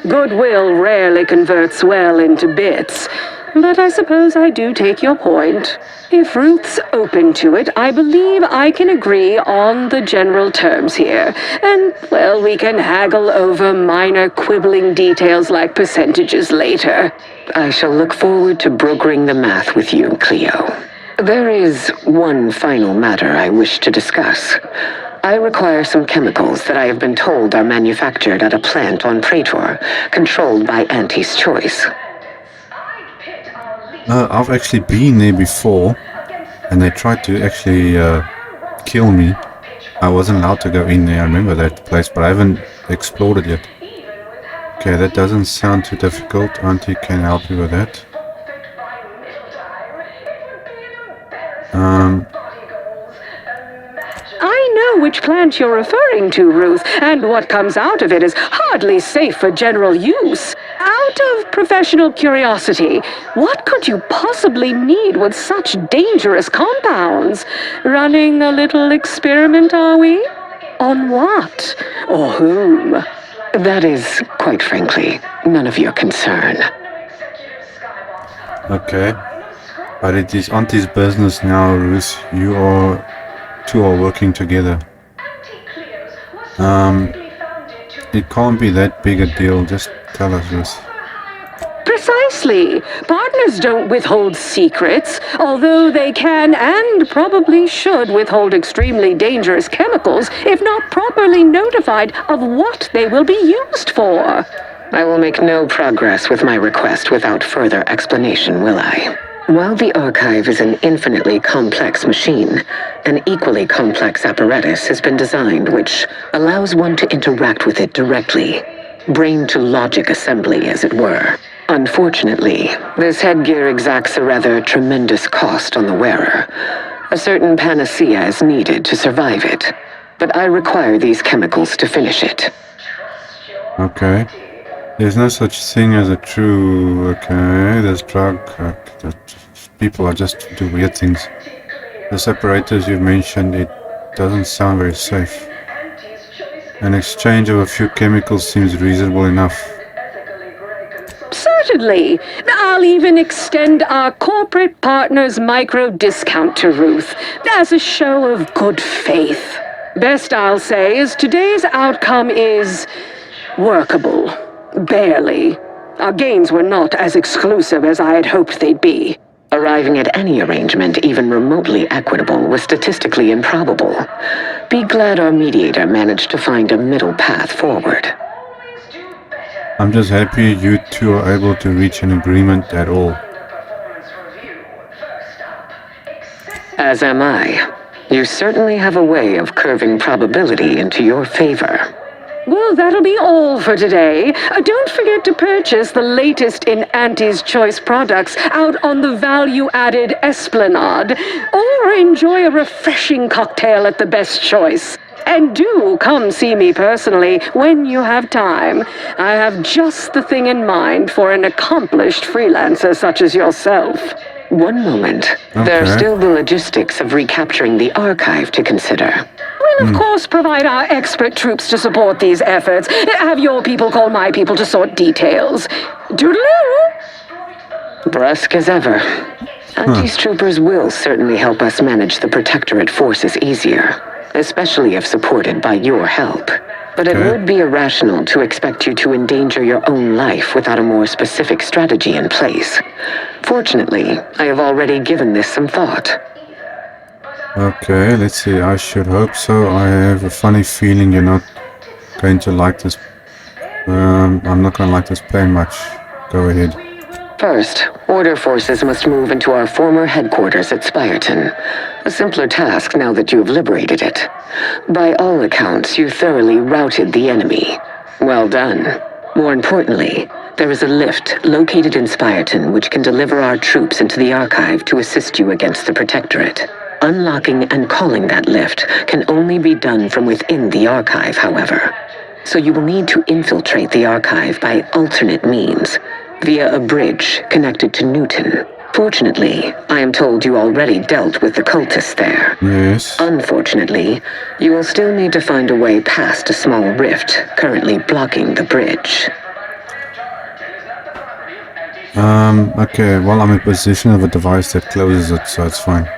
Speaker 15: Goodwill rarely converts well into bits, but I suppose I do take your point. If Ruth's open to it, I believe I can agree on the general terms here. And, well, we can haggle over minor quibbling details like percentages later.
Speaker 16: I shall look forward to brokering the math with you, Cleo. There is one final matter I wish to discuss. I require some chemicals that I have been told are manufactured at a plant on Praetor, controlled by Auntie's choice.
Speaker 1: I've actually been there before, and they tried to actually kill me. I wasn't allowed to go in there, I remember that place, but I haven't explored it yet. Okay, that doesn't sound too difficult. Auntie can help you with that.
Speaker 15: I know which plant you're referring to, Ruth, and what comes out of it is hardly safe for general use. Out of professional curiosity, what could you possibly need with such dangerous compounds? Running a little experiment, are we? On what? Or whom?
Speaker 16: That is, quite frankly, none of your concern.
Speaker 1: Okay. But it is Auntie's business now, Ruth. You two are working together. It can't be that big a deal. Just tell us, Ruth.
Speaker 15: Precisely. Partners don't withhold secrets, although they can and probably should withhold extremely dangerous chemicals if not properly notified of what they will be used for.
Speaker 16: I will make no progress with my request without further explanation, will I? While the archive is an infinitely complex machine, an equally complex apparatus has been designed which allows one to interact with it directly. Brain-to-logic assembly, as it were. Unfortunately, this headgear exacts a rather tremendous cost on the wearer. A certain panacea is needed to survive it, but I require these chemicals to finish it.
Speaker 1: Okay. There's no such thing as a true... Okay, there's drug... people are just do weird things. The separators you've mentioned, it doesn't sound very safe. An exchange of a few chemicals seems reasonable enough.
Speaker 15: Certainly. I'll even extend our corporate partner's micro discount to Ruth as a show of good faith. Best I'll say is today's outcome is workable. Barely. Our gains were not as exclusive as I had hoped they'd be.
Speaker 16: Arriving at any arrangement even remotely equitable was statistically improbable. Be glad our mediator managed to find a middle path forward.
Speaker 1: I'm just happy you two are able to reach an agreement at all.
Speaker 16: As am I. You certainly have a way of curving probability into your favor.
Speaker 15: Well, that'll be all for today. Don't forget to purchase the latest in Auntie's Choice products out on the value-added Esplanade, or enjoy a refreshing cocktail at the Best Choice. And do come see me personally when you have time. I have just the thing in mind for an accomplished freelancer such as yourself.
Speaker 16: One moment. Okay. There are still the logistics of recapturing the archive to consider.
Speaker 15: We'll, of course, provide our expert troops to support these efforts. Have your people call my people to sort details. Doodaloo!
Speaker 16: Brusque as ever. Auntie's troopers will certainly help us manage the Protectorate forces easier, especially if supported by your help. But it would be irrational to expect you to endanger your own life without a more specific strategy in place. Fortunately, I have already given this some thought.
Speaker 1: Okay, let's see. I should hope so. I have a funny feeling you're not going to like this. I'm not going to like this plan much. Go ahead.
Speaker 16: First, Order forces must move into our former headquarters at Spyreton. A simpler task now that you have liberated it. By all accounts, you thoroughly routed the enemy. Well done. More importantly, there is a lift located in Spyreton which can deliver our troops into the archive to assist you against the Protectorate. Unlocking and calling that lift can only be done from within the archive, however. So you will need to infiltrate the archive by alternate means, via a bridge connected to Newton. Fortunately, I am told you already dealt with the cultists there.
Speaker 1: Yes.
Speaker 16: Unfortunately, you will still need to find a way past a small rift currently blocking the bridge.
Speaker 1: Okay, well, I'm in possession of a device that closes it, so it's fine.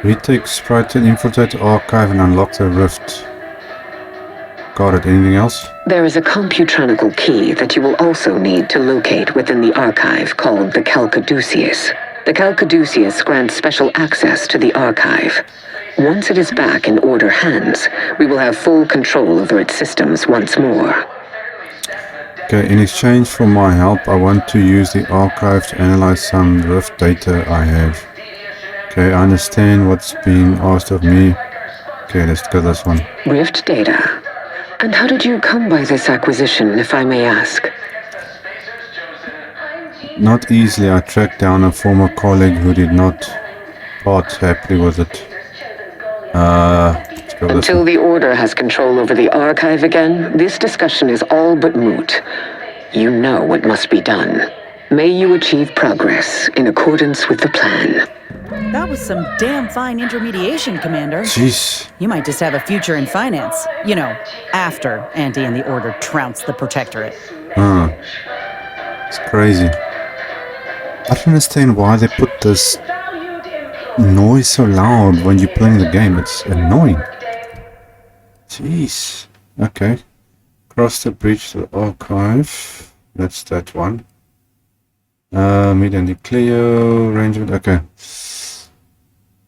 Speaker 1: Retake sprite and infiltrate the archive and unlock the rift. Got it. Anything else?
Speaker 16: There is a computronical key that you will also need to locate within the archive called the Calcaduceus. The Calcaduceus grants special access to the archive. Once it is back in Order hands, we will have full control over its systems once more.
Speaker 1: Okay, in exchange for my help, I want to use the archive to analyze some rift data I have. Okay, I understand what's being asked of me. Okay, let's go this one.
Speaker 16: Rift data. And how did you come by this acquisition, if I may ask?
Speaker 1: Not easily. I tracked down a former colleague who did not part happily with it. Let's go with this
Speaker 16: Until
Speaker 1: one.
Speaker 16: the Order has control over the archive again, this discussion is all but moot. You know what must be done. May you achieve progress in accordance with the plan.
Speaker 17: That was some damn fine intermediation, Commander.
Speaker 1: Jeez.
Speaker 17: You might just have a future in finance. You know, after Anti and the Order trounce the Protectorate.
Speaker 1: It's crazy. I don't understand why they put this noise so loud when you're playing the game. It's annoying. Jeez. Okay. Cross the bridge to the archive. That's that one. Meet and Cleo arrangement. Okay.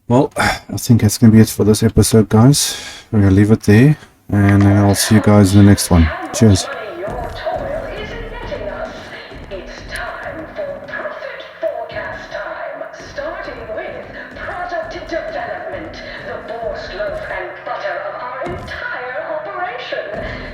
Speaker 1: Well, I think that's going to be it for this episode, guys. We're going to leave it there. And then I'll see you guys in the next one. Cheers.